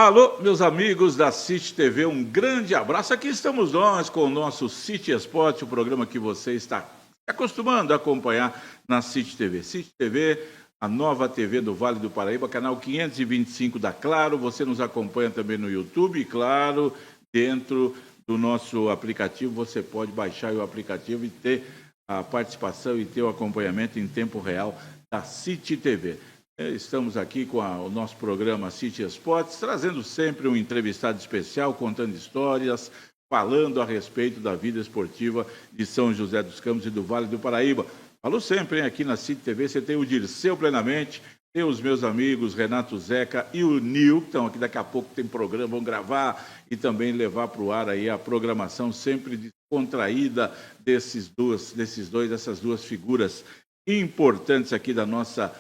Alô, meus amigos da City TV, um grande abraço. Aqui estamos nós com o nosso City Esporte, o programa que você está acostumando a acompanhar na City TV. City TV, a nova TV do Vale do Paraíba, canal 525 da Claro. Você nos acompanha também no YouTube e, claro, dentro do nosso aplicativo, você pode baixar o aplicativo e ter a participação e ter o acompanhamento em tempo real da City TV. Estamos aqui com o nosso programa City Esportes, trazendo sempre um entrevistado especial, contando histórias, falando a respeito da vida esportiva de São José dos Campos e do Vale do Paraíba. Falo sempre, hein? Aqui na City TV você tem o Dirceu Plenamente, tem os meus amigos Renato Zeca e o Nil, que estão aqui daqui a pouco, tem programa, vão gravar e também levar para o ar aí a programação sempre descontraída dessas duas figuras importantes aqui da nossa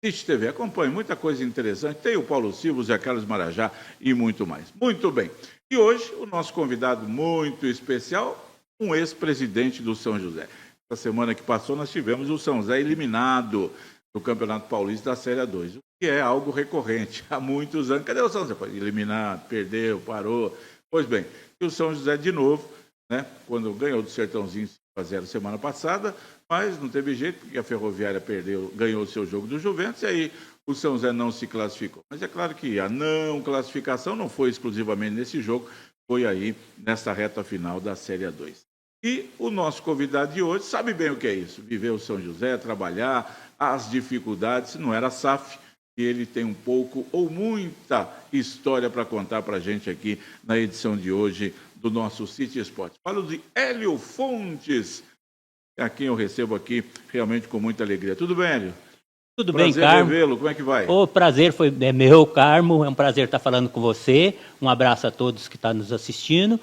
City TV. Acompanhe muita coisa interessante. Tem o Paulo Silva, o Zé Carlos Marajá e muito mais. Muito bem. E hoje, o nosso convidado muito especial, um ex-presidente do São José. Essa semana que passou, nós tivemos o São José eliminado do Campeonato Paulista da Série 2, o que é algo recorrente há muitos anos. Cadê o São José? Foi eliminado, perdeu, parou. Pois bem, e o São José de novo, né? Quando ganhou do Sertãozinho 5-0 semana passada, mas não teve jeito, porque a Ferroviária ganhou o seu jogo do Juventus, e aí o São José não se classificou. Mas é claro que a não classificação não foi exclusivamente nesse jogo, foi aí nessa reta final da Série 2. E o nosso convidado de hoje sabe bem o que é isso, viver o São José, trabalhar, as dificuldades, não era SAF, e ele tem um pouco ou muita história para contar para a gente aqui na edição de hoje do nosso City Esporte. Falo de Hélio Fontes, a quem eu recebo aqui realmente com muita alegria. Tudo bem, Hélio? Tudo bem, Carmo? Prazer revê-lo, como é que vai? O prazer é meu, Carmo, é um prazer estar falando com você. Um abraço a todos que estão nos assistindo.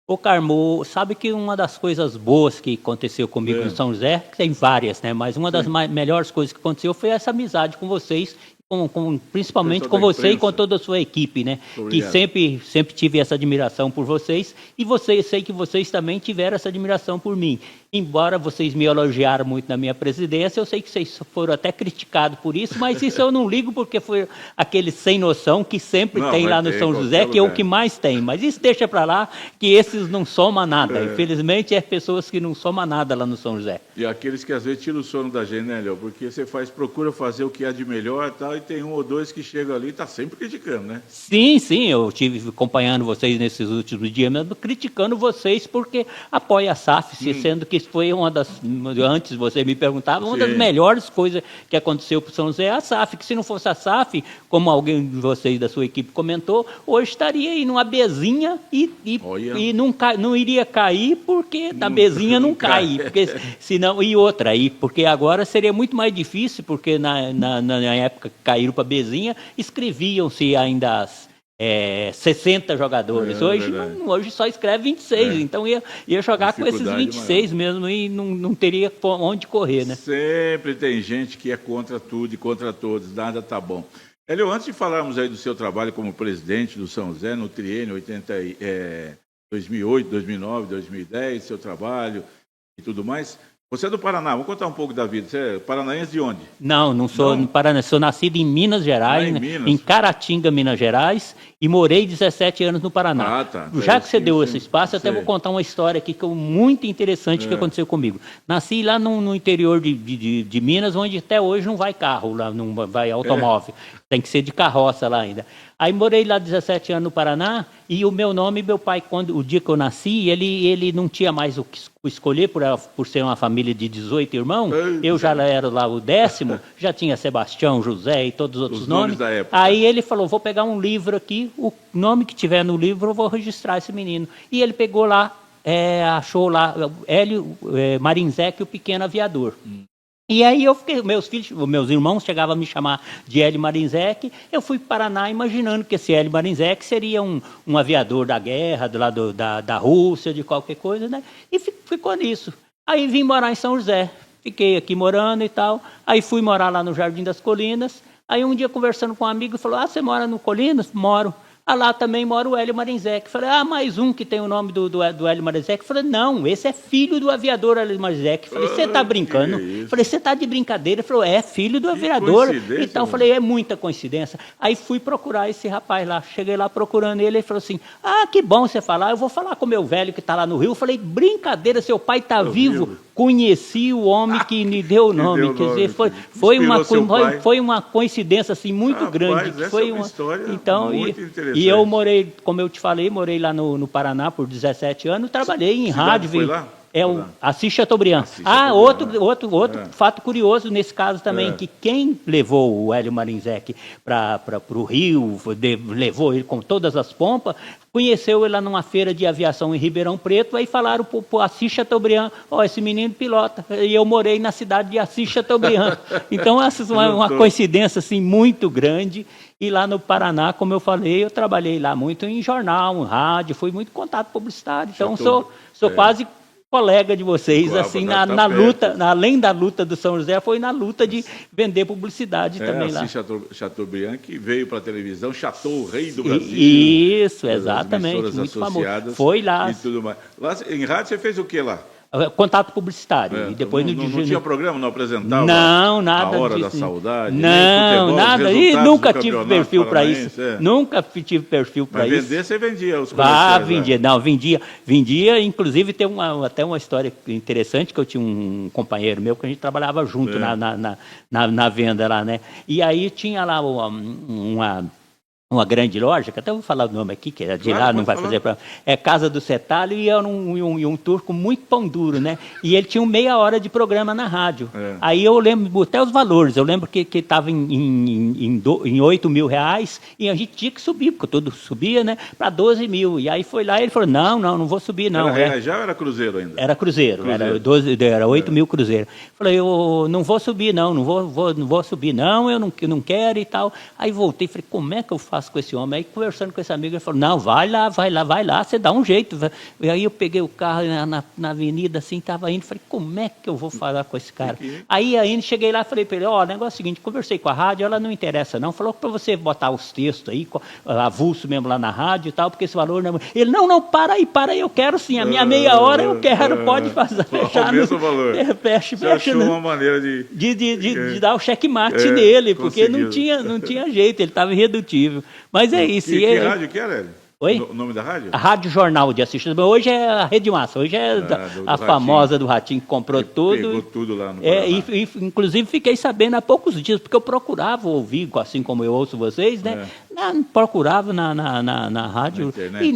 Ô, Carmo, sabe que uma das coisas boas que aconteceu comigo no São José, que tem várias, né? Mas uma das melhores coisas que aconteceu foi essa amizade com vocês, principalmente com você e com toda a sua equipe, né? Que sempre tive essa admiração por vocês, e sei que vocês também tiveram essa admiração por mim. Embora vocês me elogiaram muito na minha presidência, eu sei que vocês foram até criticados por isso, mas isso eu não ligo, porque foi aquele sem noção que sempre tem lá no São José, que é o que mais tem. Mas isso deixa para lá, que esses não somam nada. Infelizmente, é pessoas que não somam nada lá no São José. E aqueles que às vezes tiram o sono da gente, né, Léo? Porque você procura fazer o que há de melhor e tal, e tem um ou dois que chegam ali e tá sempre criticando, né? Sim, eu tive acompanhando vocês nesses últimos dias, mesmo criticando vocês porque apoia a SAF, sendo que foi uma das, antes você me perguntava, uma das melhores coisas que aconteceu para o São José é a SAF, que se não fosse a SAF, como alguém de vocês da sua equipe comentou, hoje estaria aí numa bezinha e não iria cair porque da bezinha não cai, porque senão, e outra aí, porque agora seria muito mais difícil, porque na época que caíram para a bezinha, escreviam-se ainda 60 jogadores. Hoje só escreve 26, então ia jogar com esses 26 mesmo e não teria onde correr, né? Sempre tem gente que é contra tudo e contra todos, nada tá bom. Hélio, antes de falarmos aí do seu trabalho como presidente do São José no triênio 2008, 2009, 2010, seu trabalho e tudo mais, você é do Paraná, vamos contar um pouco da vida. Você é paranaense de onde? Não sou do Paraná, sou nascido em Minas Gerais, em Caratinga, Minas Gerais, e morei 17 anos no Paraná. Já que você deu esse espaço, eu até vou contar uma história aqui que é muito interessante que aconteceu comigo. Nasci lá no interior de Minas, onde até hoje não vai carro, lá não vai automóvel. Tem que ser de carroça lá ainda. Aí morei lá 17 anos no Paraná, e o meu nome, meu pai, o dia que eu nasci, ele não tinha mais o que escolher, por ser uma família de 18 irmãos. Eu já era lá o 10º, já tinha Sebastião, José e todos os outros nomes. Da época. Aí ele falou, vou pegar um livro aqui, o nome que tiver no livro eu vou registrar esse menino. E ele pegou lá, achou lá Hélio Marinzec, o pequeno aviador. E aí meus irmãos chegavam a me chamar de Hélio Marinzec. Eu fui para o Paraná imaginando que esse Hélio Marinzec seria um aviador da guerra, da Rússia, de qualquer coisa, né? E ficou nisso. Aí vim morar em São José. Fiquei aqui morando e tal. Aí fui morar lá no Jardim das Colinas. Aí um dia conversando com um amigo, falou, você mora no Colinas? Moro. Ah, lá também mora o Hélio Marinzec. Falei, mais um que tem o nome do Hélio Marinzec. Falei, não, esse é filho do aviador Hélio Marinzec. Falei, você está brincando? Falei, você está de brincadeira? Ele falou, é filho do aviador. Então, falei, é muita coincidência. Aí fui procurar esse rapaz lá. Cheguei lá procurando ele, ele falou assim, que bom você falar, eu vou falar com o meu velho que está lá no Rio. Eu falei, brincadeira, seu pai está vivo? Conheci o homem que me deu o nome. Quer dizer, foi uma coincidência assim, muito grande. Que foi uma história muito interessante. E eu morei, como eu te falei, morei lá no Paraná por 17 anos, trabalhei em rádio. Foi lá? Assis Chateaubriand. Outro fato curioso nesse caso também, que quem levou o Hélio Marinzec para o Rio, levou ele com todas as pompas, conheceu ele lá numa feira de aviação em Ribeirão Preto, aí falaram para o Assis Chateaubriand, esse menino pilota, e eu morei na cidade de Assis Chateaubriand. Então, essa é uma coincidência assim, muito grande. E lá no Paraná, como eu falei, eu trabalhei lá muito em jornal, em rádio, fui muito contato publicitário, então sou quase colega de vocês, assim, na luta, além da luta do São José, foi na luta de vender publicidade também lá. Chateaubriand, que veio para a televisão, Chateau, o rei do Brasil. Isso, exatamente, muito famoso. Foi lá. E tudo mais. Lá em rádio você fez o que lá? Contato publicitário. E depois não tinha programa, não apresentava? Não, nada A Hora disso. da Saudade? Não, futebol, nada. E nunca tive perfil para isso. Nunca tive perfil para isso. Mas vender, você vendia os comerciais? Vendia. Não, vendia. Inclusive, tem até uma história interessante, que eu tinha um companheiro meu, que a gente trabalhava junto na venda lá, né? E aí tinha lá uma grande loja, que até vou falar o nome aqui, que é de lá, não vai fazer para... É Casa do Cetalho, e era um turco muito pão duro, né? E ele tinha meia hora de programa na rádio. Aí eu lembro até os valores, eu lembro que estava em 8 mil reais, e a gente tinha que subir, porque tudo subia, né? Para 12 mil. E aí foi lá e ele falou, não vou subir, não. Era reais já ou era cruzeiro ainda? Era cruzeiro. Era 8 mil cruzeiro. Falei, eu não vou subir, não vou subir, não, eu não quero e tal. Aí voltei, falei, como é que eu faço com esse homem? Aí conversando com esse amigo, ele falou, não, vai lá, você dá um jeito. E aí eu peguei o carro na avenida, assim, estava indo, falei, como é que eu vou falar com esse cara? Aí cheguei lá e falei para ele, o negócio é o seguinte, conversei com a rádio, ela não interessa não, falou para você botar os textos aí, avulso mesmo lá na rádio e tal, porque esse valor não é... Ele, não, para aí, eu quero sim, a minha meia hora eu quero, pode fechar. O mesmo valor. Fecha. Você achou uma maneira de dar o checkmate nele, porque não tinha jeito, ele estava irredutível. Mas é isso. Que rádio que era, Hélio? Oi? O nome da rádio? A Rádio Jornal de Assis. Hoje é a Rede Massa, hoje é a famosa do Ratinho, que comprou tudo. Pegou tudo lá no Paraná. Inclusive fiquei sabendo há poucos dias, porque eu procurava ouvir, assim como eu ouço vocês, né? Procurava na rádio,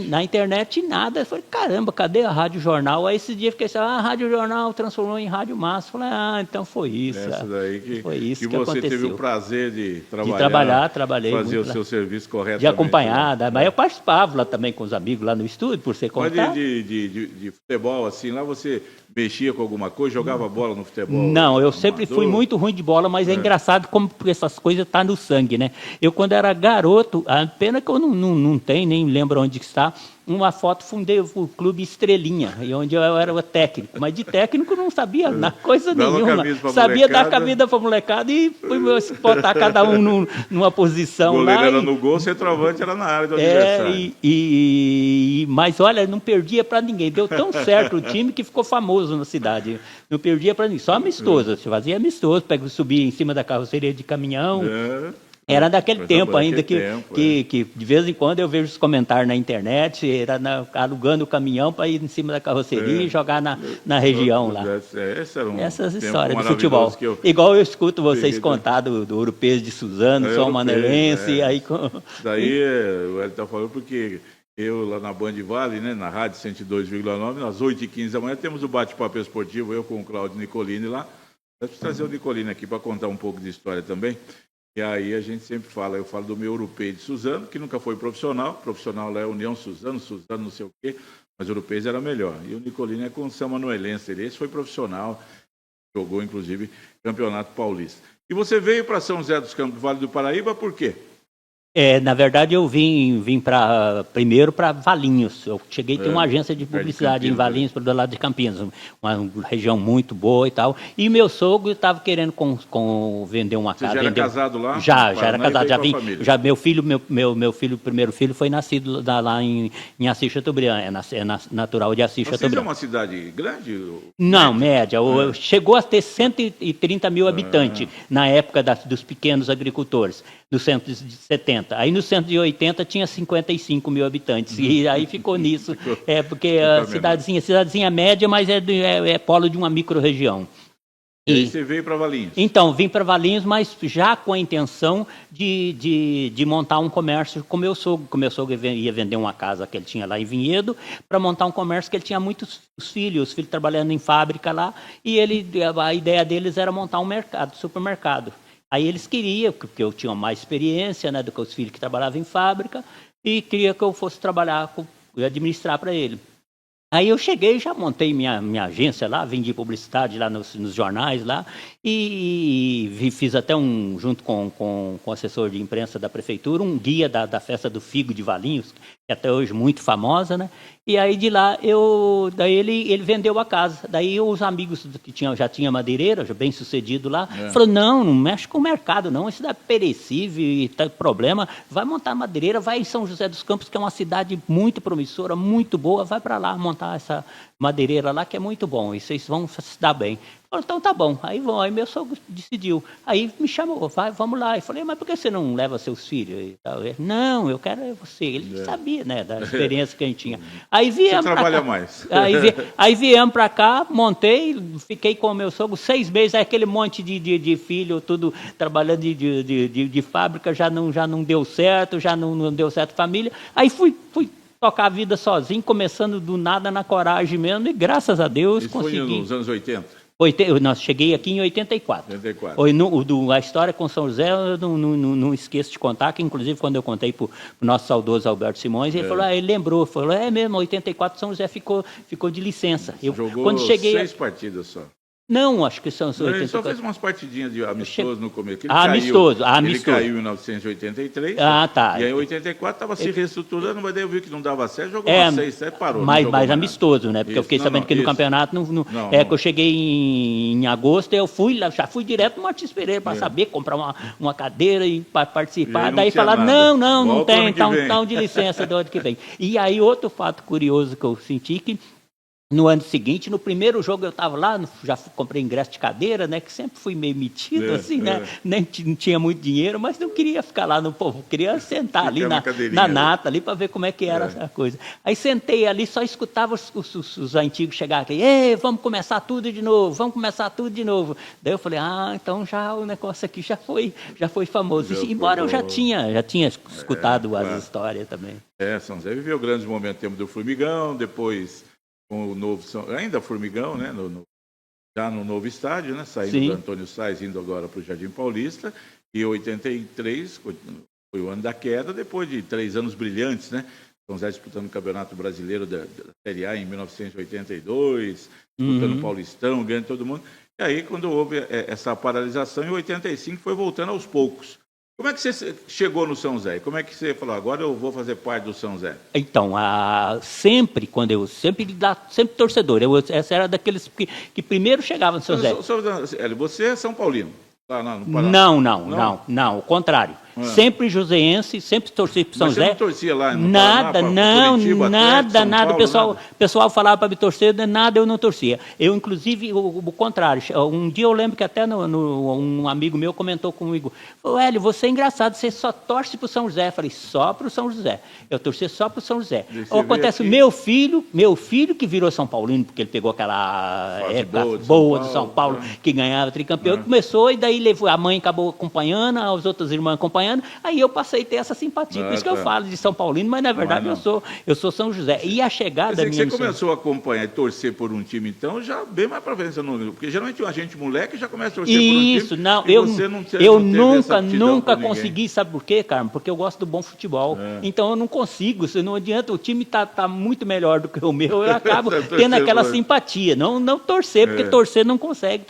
na internet nada. Eu falei, caramba, cadê a Rádio Jornal? Aí esse dia fiquei assim, a Rádio Jornal transformou em Rádio Massa. Eu falei, então foi isso. Essa daí que você aconteceu. Teve o prazer de trabalhar. Trabalhei fazer muito o seu serviço corretamente. De acompanhar, mas eu participava lá também com os amigos lá no estúdio, por ser contato. Mas de futebol, assim, lá você mexia com alguma coisa, jogava bola no futebol? Não, eu sempre fui muito ruim de bola, mas é engraçado como essas coisas estão no sangue, né? Eu, quando era garoto, a pena que eu não tenho, nem lembro onde está, uma foto, fundei o Clube Estrelinha, onde eu era o técnico, mas de técnico não sabia coisa nenhuma. Sabia dar camisa para a molecada e fui botar cada um numa posição lá. O goleiro era no gol, o centroavante era na área do adversário. Mas olha, não perdia para ninguém. Deu tão certo o time que ficou famoso na cidade. Não perdia para ninguém. Só amistoso. Se fazia amistoso, subia em cima da carroceria de caminhão. Era daquele tempo ainda que de vez em quando eu vejo os comentários na internet, era alugando o caminhão para ir em cima da carroceria e jogar na região lá. Essas histórias do futebol. Igual eu escuto vocês contar do Ouro Preso de Suzano, São Manelense. Daí o Hélio está falando porque eu lá na Band Vale, né, na rádio 102,9, às 8h15 da manhã, temos o bate-papo esportivo, eu com o Cláudio Nicolini lá. Eu preciso trazer o Nicolini aqui para contar um pouco de história também. E aí a gente sempre fala, eu falo do meu Europeu de Suzano, que nunca foi profissional lá é União Suzano não sei o quê, mas o Europeu era melhor. E o Nicolini é com o São Manuelense, esse foi profissional, jogou inclusive Campeonato Paulista. E você veio para São José dos Campos, Vale do Paraíba, por quê? Na verdade, eu vim primeiro para Valinhos. Eu cheguei a ter uma agência de publicidade em Valinhos, do lado de Campinas, uma região muito boa e tal. E meu sogro estava querendo vender uma casa. Você já era casado lá? Já era casado. Já vim. Já meu filho, meu filho, o primeiro filho, foi nascido lá em Assis Chateaubriand. É natural de Assis Chateaubriand. Você é uma cidade grande? Não, média. Chegou a ter 130 mil habitantes na época dos pequenos agricultores, no centro de 70. Aí no centro de 80 tinha 55 mil habitantes. E aí ficou nisso. Porque a cidadezinha média, mas é polo de uma micro-região. E aí você veio para Valinhos? Então, vim para Valinhos, mas já com a intenção de montar um comércio com meu sogro. Com meu sogro ia vender uma casa que ele tinha lá em Vinhedo, para montar um comércio que ele tinha muitos filhos, os filhos trabalhando em fábrica lá, e a ideia deles era montar um supermercado. Aí eles queriam, porque eu tinha mais experiência, né, do que os filhos que trabalhavam em fábrica, e queria que eu fosse trabalhar, administrar para ele. Aí eu cheguei, já montei minha agência lá, vendi publicidade lá nos jornais lá, e fiz até junto com o assessor de imprensa da prefeitura, um guia da festa do Figo de Valinhos, que até hoje muito famosa, né? E aí de lá, daí ele vendeu a casa. Daí os amigos que já tinha madeireira, já bem sucedido lá, falou, não mexe com o mercado não, isso é perecível e tá problema, vai montar madeireira, vai em São José dos Campos, que é uma cidade muito promissora, muito boa, vai para lá montar essa madeireira lá, que é muito bom, e vocês vão se dar bem. Falei, então tá bom. Aí meu sogro decidiu. Aí me chamou, vamos lá. Eu falei, mas por que você não leva seus filhos? E tal? Ele, não, eu quero você. Ele sabia, né, da experiência que a gente tinha. Aí viemos. Você trabalha mais. Aí viemos para cá, montei, fiquei com o meu sogro 6 meses, aí aquele monte de filho, tudo trabalhando de fábrica, já não deu certo, já não deu certo família. Aí fui tocar a vida sozinho, começando do nada na coragem mesmo, e graças a Deus consegui. Foi nos anos 80? Cheguei aqui em 84. A história com São José eu não esqueço de contar, que inclusive quando eu contei para o nosso saudoso Alberto Simões, ele falou, ele lembrou, falou, mesmo, 84 São José ficou de licença. Jogou quando cheguei 6 partidas só. Não, acho que são 84. Ele só fez umas partidinhas de amistoso no começo. Amistoso. Ele caiu em 1983. Tá. E aí em 84 estava se reestruturando, mas daí eu vi que não dava certo, jogou umas 6, aí parou. Mais amistoso, né? Porque eu fiquei sabendo que no campeonato que eu cheguei em agosto, eu já fui direto no Martins Pereira para saber, comprar uma cadeira e para participar. Daí falaram, não tem, então de licença do ano que vem. E aí outro fato curioso que eu senti que no ano seguinte, no primeiro jogo eu estava lá, já comprei ingresso de cadeira, né? Que sempre fui meio metido, né? Nem tinha muito dinheiro, mas não queria ficar lá no povo, queria sentar ali na nata, ali para ver como é que era a coisa. Aí sentei ali, só escutava os antigos chegar aqui, vamos começar tudo de novo. Daí eu falei, então já o negócio aqui já foi famoso. Embora eu já tinha escutado as histórias também. São José viveu grandes momentos, tempo do Formigão, depois com o novo, ainda Formigão, né? Já no novo estádio, né? Saindo do Antônio Sais, indo agora para o Jardim Paulista. E 83 foi o ano da queda, depois de 3 anos brilhantes, né? São José disputando o Campeonato Brasileiro da Série A em 1982, disputando o Paulistão, ganhando todo mundo. E aí, quando houve essa paralisação, em 85 foi voltando aos poucos. Como é que você chegou no São José? Como é que você falou, agora eu vou fazer parte do São José? Então, sempre torcedor. Essa era daqueles que primeiro chegavam no São José. Você é São Paulino? Lá no Paraná? Não, o contrário. Sempre joseense, sempre torci para São José. Você não torcia lá no Nada, Paraná, Curitiba, nada. O pessoal falava para me torcer, nada eu não torcia. Eu, inclusive, o contrário. Um dia eu lembro que até um amigo meu comentou comigo, falou, Hélio, você é engraçado, você só torce para o São José. Eu falei, só para o São José. Eu torci só para o São José. Acontece, meu filho que virou São Paulino, porque ele pegou aquela época boa do São Paulo, que ganhava tricampeão, começou e daí levou, a mãe acabou acompanhando, as outras irmãs acompanhando, aí eu passei a ter essa simpatia. Por isso que eu falo de São Paulino, mas na verdade eu sou São José. E a chegada minha... Você começou a acompanhar e torcer por um time, então, já bem mais para frente, porque geralmente a gente moleque já começa a torcer por um time. Isso, eu nunca consegui, sabe por quê, Carmo? Porque eu gosto do bom futebol. Então eu não consigo, não adianta, o time tá muito melhor do que o meu, eu acabo tendo aquela simpatia. Não torcer, porque torcer não consegue,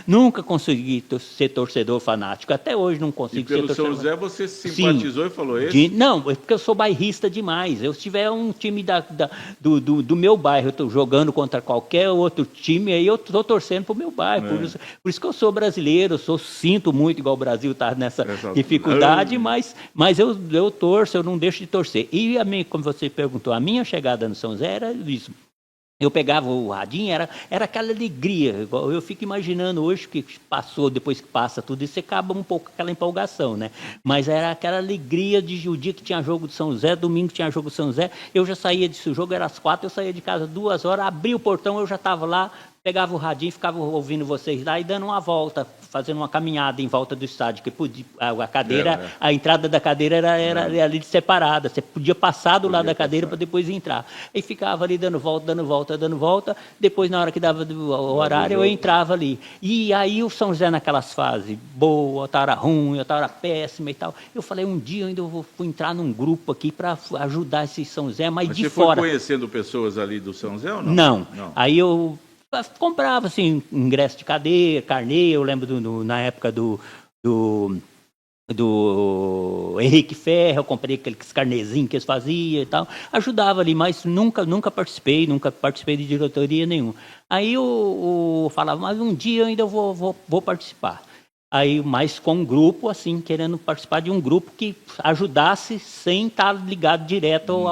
nunca consegui ser torcedor fanático. Até hoje não consigo ser torcedor José, você simpatizou e falou Não, é porque eu sou bairrista demais. Se tiver um time do meu bairro, eu estou jogando contra qualquer outro time, aí eu estou torcendo para o meu bairro. Por isso que eu sou brasileiro, sinto muito, igual o Brasil está nessa dificuldade, mas eu torço, eu não deixo de torcer. E, como você perguntou, a minha chegada no São José era isso. Eu pegava o radinho, era aquela alegria. Eu fico imaginando hoje que passou, depois que passa tudo isso, acaba um pouco aquela empolgação, né? Mas era aquela alegria de o dia que tinha jogo de São José, domingo que tinha jogo de São José, eu já saía disso, o jogo era às 4, eu saía de casa 2 horas, abria o portão, eu já estava lá, pegava o radinho, ficava ouvindo vocês lá e dando uma volta, fazendo uma caminhada em volta do estádio, que podia, a cadeira, a entrada da cadeira era ali separada, você podia passar do lado da cadeira para depois entrar. E ficava ali dando volta, depois na hora que dava o horário eu entrava ali. E aí o São José naquelas fases, boa, outra hora ruim, outra hora péssima e tal. Eu falei, um dia eu ainda vou entrar num grupo aqui para ajudar esse São José, mas de fora. Você foi conhecendo pessoas ali do São José ou não? Não. Aí eu comprava assim, ingresso de cadeira, carnê, eu lembro na época do Henrique Ferro, eu comprei aqueles carnezinhos que eles faziam e tal, ajudava ali, mas nunca participei de diretoria nenhuma. Aí eu falava, mas um dia eu ainda vou participar. Aí, mas com um grupo, assim, querendo participar de um grupo que ajudasse sem estar ligado direto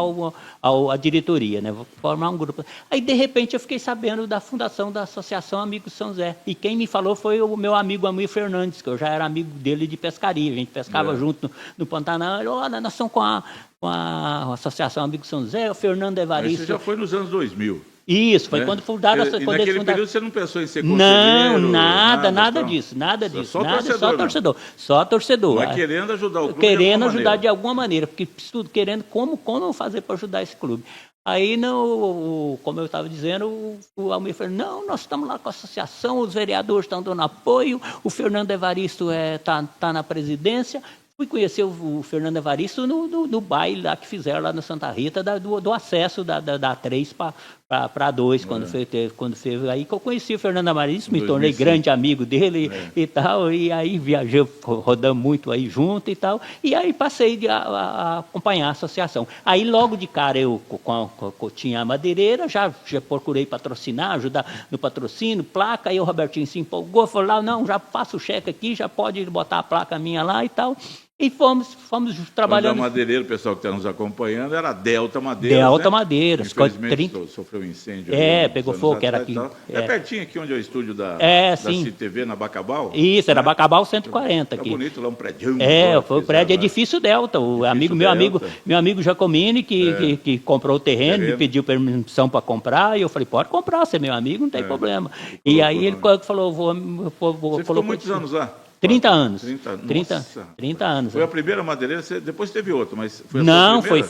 à diretoria, né? Vou formar um grupo. Aí, de repente, eu fiquei sabendo da fundação da Associação Amigos São José. E quem me falou foi o meu amigo Amir Fernandes, que eu já era amigo dele de pescaria. A gente pescava junto no Pantanal. Ele falou, olha, nós somos com a Associação Amigos São José, o Fernando Evaristo. Mas isso já foi nos anos 2000. Isso, foi quando fundaram... E naquele período você não pensou em ser conselheiro? Não, nada disso. Só torcedor. Mas querendo ajudar o clube querendo ajudar de alguma maneira, porque querendo como fazer para ajudar esse clube. Aí, como eu estava dizendo, o Almir falou, não, nós estamos lá com a associação, os vereadores estão dando apoio, o Fernando Evaristo tá na presidência. Fui conhecer o Fernando Evaristo no baile lá que fizeram lá no Santa Rita, do acesso da 3 para 2, quando fez. Aí que eu conheci o Fernando Evaristo, me tornei grande amigo dele e tal, e aí viajei, rodamos muito aí junto e tal, e aí passei a acompanhar a associação. Aí logo de cara eu tinha a madeireira, já procurei patrocinar, ajudar no patrocínio, placa, aí o Robertinho se empolgou, falou, não, já passa o cheque aqui, já pode botar a placa minha lá e tal. E fomos trabalhando. Quando a madeireira, o pessoal que está nos acompanhando, era Delta Madeira. Delta Madeira. Infelizmente sofreu um incêndio. Pegou fogo, que era aqui. É pertinho aqui onde é o estúdio da CITV, na Bacabal? Isso, era Bacabal 140 aqui. É bonito lá, um prédio. Foi o prédio Edifício Delta. Meu amigo Jacomini, que comprou o terreno, me pediu permissão para comprar, e eu falei, pode comprar, você é meu amigo, não tem problema. E aí ele falou, Você ficou muitos anos lá? 30 anos. 30 anos. Foi a primeira madeireira, depois teve outra, mas foi a Não, primeira?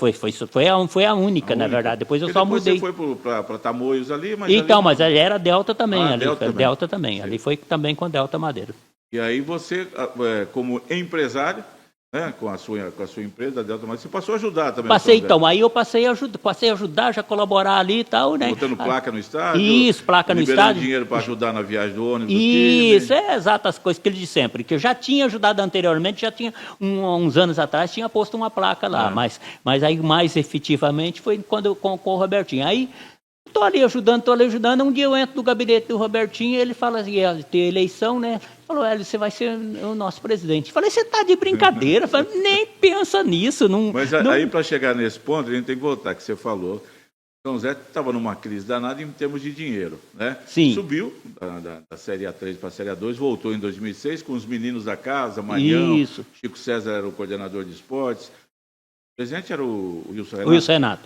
foi a única, na verdade. Depois eu só mudei. Você foi para Tamoios ali, mas... Então, mas era Delta também ali. Delta também. Sim. Ali foi também com Delta Madeira. E aí você, como empresário, né, com a sua empresa, a Delta Madeira, você passou a ajudar também. Aí eu passei a ajudar, já colaborar ali e tal, né? Botando placa no estádio. Isso, placa no estádio. Liberando dinheiro para ajudar na viagem do ônibus. Isso, exatas coisas que ele diz sempre, que eu já tinha ajudado anteriormente, já tinha, uns anos atrás, tinha posto uma placa lá, mas aí mais efetivamente foi quando com o Robertinho. Aí estou ali ajudando, um dia eu entro no gabinete do Robertinho, ele fala assim, ia ter eleição, né? Falou, Hélio, você vai ser o nosso presidente. Falei, você está de brincadeira? Falei, nem pensa nisso. Mas aí, para chegar nesse ponto, a gente tem que voltar, que você falou. São José estava numa crise danada em termos de dinheiro, né? Sim. Subiu da Série A3 para a Série A2, voltou em 2006 com os meninos da casa, Marião, Chico César era o coordenador de esportes, o presidente era o Wilson Renato. O Wilson Renato.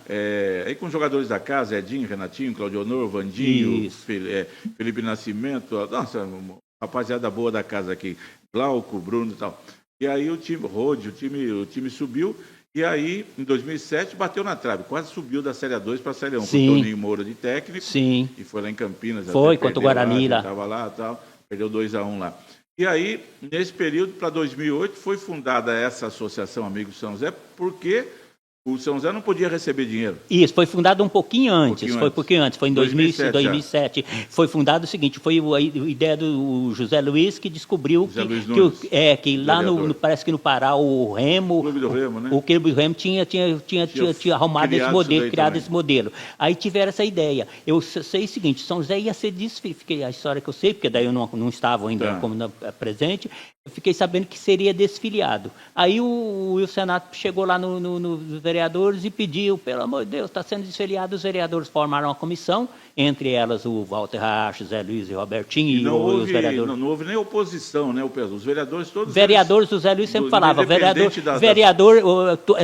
Aí com os jogadores da casa, Edinho, Renatinho, Claudio Honor, Vandinho, Felipe Nascimento, nossa, rapaziada boa da casa aqui, Glauco, Bruno e tal. E aí o time subiu, e aí em 2007 bateu na trave, quase subiu da Série A2 para a Série 1, com o Toninho Moura de técnico. Sim. E foi lá em Campinas. Foi, contra o Guarani lá. Estava lá e tal, perdeu 2-1 lá. E aí, nesse período, para 2008, foi fundada essa Associação Amigos São José, porque o São José não podia receber dinheiro. Isso, foi fundado um pouquinho antes, foi em 2007. Foi fundado o seguinte, foi a ideia do José Luiz que descobriu que lá parece que no Pará o Remo, o Clube do Remo tinha arrumado esse modelo, criado esse modelo. Aí tiveram essa ideia. Eu sei o seguinte, São José ia ser a história que eu sei, porque daí eu não estava ainda como presente, eu fiquei sabendo que seria desfiliado. Aí o Senato chegou lá nos vereadores e pediu, pelo amor de Deus, está sendo desfiliado. Os vereadores formaram uma comissão, entre elas o Walter Racho, Zé Luiz e Robertinho e os vereadores. Não houve nem oposição, né? Os vereadores todos... Vereadores, o Zé Luiz sempre falava, vereador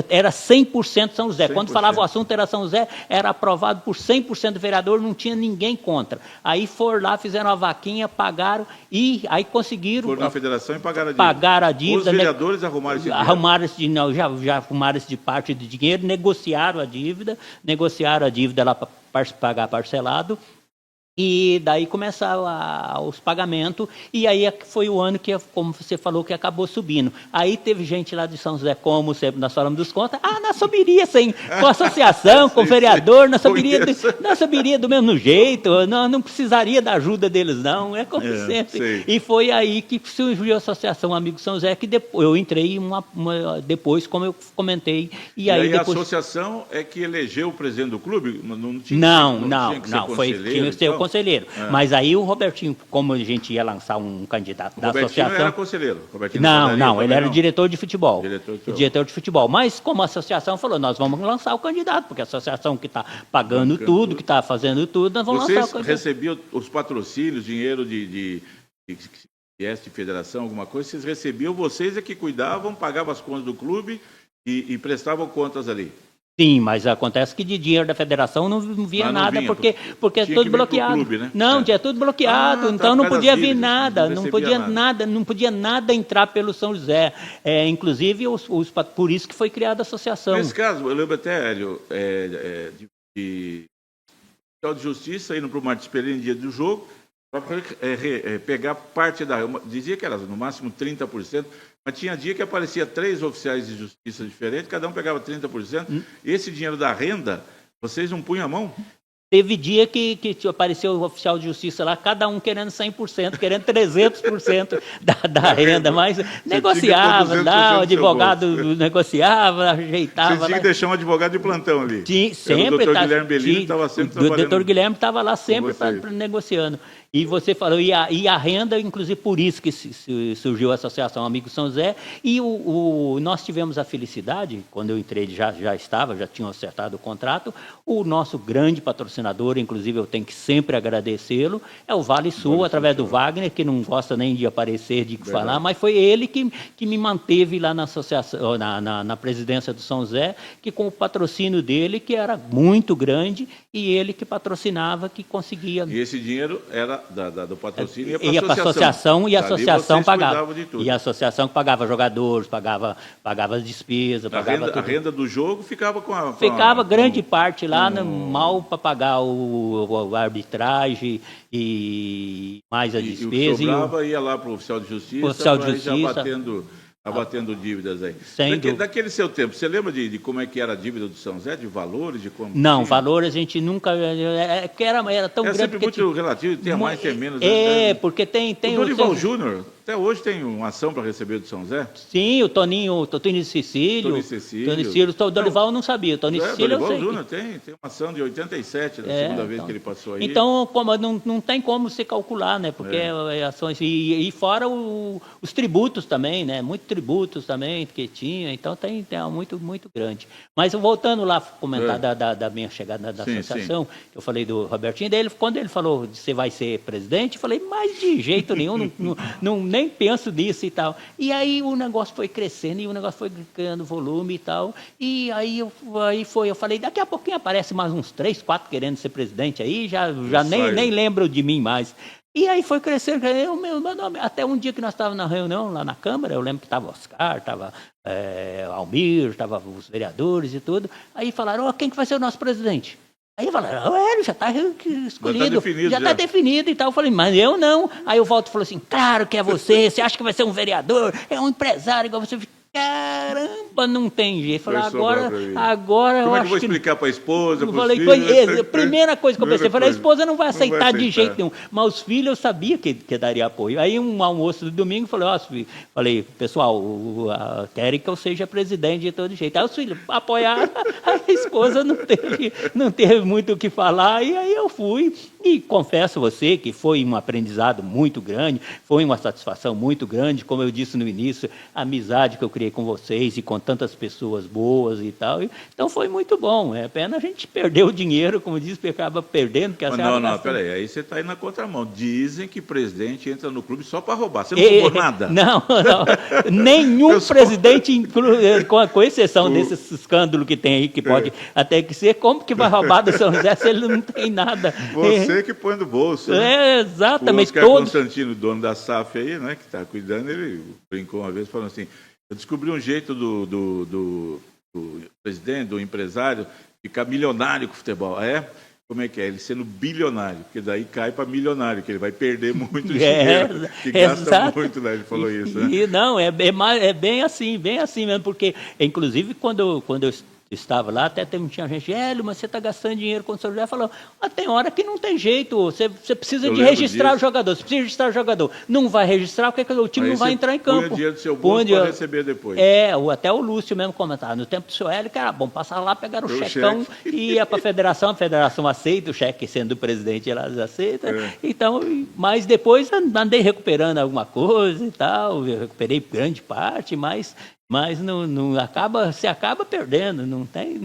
era 100% São José. 100%. Quando falava o assunto era São José, era aprovado por 100% do vereador, não tinha ninguém contra. Aí foram lá, fizeram uma vaquinha, pagaram e aí conseguiram... Foram na federação e pagaram a dívida. Os vereadores arrumaram esse dinheiro. Já arrumaram de parte de dinheiro, negociaram a dívida lá para pagar parcelado. E daí começaram os pagamentos, e aí foi o ano que, como você falou, que acabou subindo. Aí teve gente lá de São José, como sempre nós falamos dos contas, nós subiria com a associação, com o vereador, nós subiria do mesmo jeito, não precisaria da ajuda deles não, é como sempre. Sei. E foi aí que surgiu a Associação Amigos São José, que eu entrei depois, como eu comentei. E aí depois... a associação é que elegeu o presidente do clube? Não, tinha que ser o conselheiro. Mas aí o Robertinho, como a gente ia lançar um candidato da associação... Robertinho era conselheiro? Não, ele era diretor de futebol. Diretor de futebol. Mas como a associação falou, nós vamos lançar o candidato, porque a associação que está pagando tudo, que está fazendo tudo, nós vamos lançar o candidato. Vocês recebiam os patrocínios, dinheiro de federação, alguma coisa, vocês recebiam, vocês é que cuidavam, pagavam as contas do clube e prestavam contas ali? Sim, mas acontece que de dinheiro da federação não via nada, porque é tudo bloqueado. Clube, né? Tinha tudo bloqueado, então não podia vir nada, não podia nada entrar pelo São José. Inclusive, por isso que foi criada a associação. Nesse caso, eu lembro até, Hélio, de Justiça indo para o Martins Pereira em dia do jogo, para pegar parte dizia que era no máximo 30%, mas tinha dia que aparecia 3 oficiais de justiça diferentes, cada um pegava 30%. Esse dinheiro da renda, vocês não punham a mão? Teve dia que apareceu o oficial de justiça lá, cada um querendo 100%, querendo 300% da renda, mas negociava, o advogado negociava, ajeitava. Você tinha que deixar um advogado de plantão ali. Sempre. O doutor Guilherme Bellini estava sempre trabalhando. O doutor Guilherme estava lá sempre negociando. E você falou, e a renda, inclusive por isso que surgiu a Associação Amigos São José, e nós tivemos a felicidade, quando eu entrei já tinham acertado o contrato, o nosso grande patrocinador, inclusive eu tenho que sempre agradecê-lo, é o Vale Sul, através do Wagner, que não gosta nem de aparecer, de falar, mas foi ele que me manteve lá na associação, na presidência do São José, que com o patrocínio dele, que era muito grande, e ele que patrocinava, que conseguia... E esse dinheiro era do patrocínio ia para a associação e a associação pagava. E a associação pagava jogadores, pagava as despesas, a renda do jogo ficava grande parte lá, mal para pagar a arbitragem e mais a despesa. E o que sobrava ia lá para o oficial de justiça, já batendo dívidas aí. Daquele seu tempo, você lembra de como é que era a dívida do São José, de valores? Não, valores a gente nunca... Era tão grande... É sempre muito relativo, tem mais, tem menos. Porque tem... O Dorival Júnior, até hoje tem uma ação para receber do São José? Sim, o Toninho Cecílio. O Dorival eu não sabia, o Toninho Cecílio eu sei. O Dorival Júnior tem uma ação de 87, da segunda vez que ele passou aí. Então, não tem como se calcular, né? Porque ações... E fora os tributos também, né? Muitos tributos também que tinha, então tem muito, muito grande. Mas voltando lá, comentar da minha chegada da associação, eu falei do Robertinho, quando ele falou que você vai ser presidente, eu falei, mas de jeito nenhum, nem penso nisso e tal. E aí o negócio foi crescendo, e o negócio foi ganhando volume e tal, e aí eu falei, daqui a pouquinho aparece mais uns 3, 4 querendo ser presidente aí, já nem lembro de mim mais. E aí foi crescendo, meu nome, até um dia que nós estávamos na reunião lá na Câmara, eu lembro que estava Oscar, estava Almir, estava os vereadores e tudo, aí falaram, quem que vai ser o nosso presidente? Aí falaram, ele já está escolhido, já está definido e tal. Eu falei, mas eu não. Aí o Walter falou assim, claro que é você acha que vai ser um vereador, é um empresário igual você. caramba, não tem jeito. Falei, Vai sobrar agora pra mim. agora eu Como é que eu acho vou que... explicar para a esposa, Eu para os falei, filhos? a primeira coisa que eu pensei, falei, a esposa não vai Não vai aceitar de aceitar. jeito nenhum. Mas os filhos eu sabia que daria apoio. Aí um almoço do domingo, falei, falei, pessoal, querem que eu seja presidente de todo jeito. Aí os filhos apoiaram, a esposa não teve muito o que falar, e aí eu fui. E confesso a você que foi um aprendizado muito grande, foi uma satisfação muito grande, como eu disse no início, a amizade que eu criei com vocês e com tantas pessoas boas e tal. Então foi muito bom. É pena a gente perder o dinheiro, como diz, que acaba perdendo. Que Não, peraí, aí você está aí na contramão. Dizem que presidente entra no clube só para roubar. Você não roubou nada? Não. Nenhum presidente, com exceção desse escândalo que tem aí, que pode até que ser, como que vai roubar do São José se ele não tem nada? Você que põe no bolso. Né? Exatamente. O Oscar Constantino, dono da SAF aí, né, que está cuidando, ele brincou uma vez falando assim, eu descobri um jeito do presidente, do empresário, ficar milionário com o futebol. Como é que é? Ele sendo bilionário, porque daí cai para milionário, que ele vai perder muito dinheiro, que gasta muito, né? Ele falou isso, né? Não, é bem assim mesmo, porque, inclusive, quando eu estava lá, até tinha gente, Hélio, mas você está gastando dinheiro com o São José. Falou, tem hora que não tem jeito, você precisa de registrar o jogador, você precisa registrar o jogador. Não vai registrar, porque o time não vai entrar em campo. Põe o dinheiro do seu bolso para receber depois. Até o Lúcio mesmo comentava, no tempo do seu Hélio, que era bom, passar lá, pegar o checão e ia para a federação aceita, o cheque sendo do presidente, elas aceitam. Então, mas depois andei recuperando alguma coisa e tal, eu recuperei grande parte, mas não se acaba perdendo, não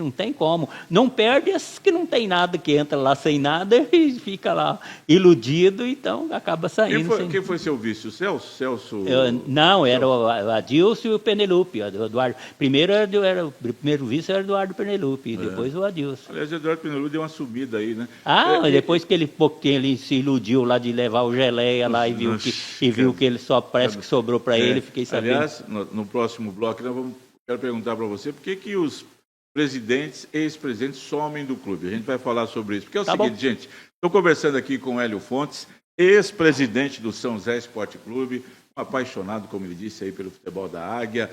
tem como. Não perde esses que não tem nada, que entra lá sem nada e fica lá iludido, então acaba saindo. Quem foi seu vice? O Celso? Não, era o Adilson e o Penelope. O Eduardo. O primeiro vice era o Eduardo Penelope, e depois o Adilson. Aliás, o Eduardo Penelope deu uma sumida aí, né? Depois que ele se iludiu lá de levar o geleia lá e viu que ele só parece que sobrou para ele, fiquei sabendo. Aliás, no próximo bloco, quero perguntar para você por que os presidentes e ex-presidentes somem do clube. A gente vai falar sobre isso. Porque é o seguinte, gente, estou conversando aqui com o Hélio Fontes, ex-presidente do São José Esporte Clube, um apaixonado, como ele disse, aí pelo futebol da Águia.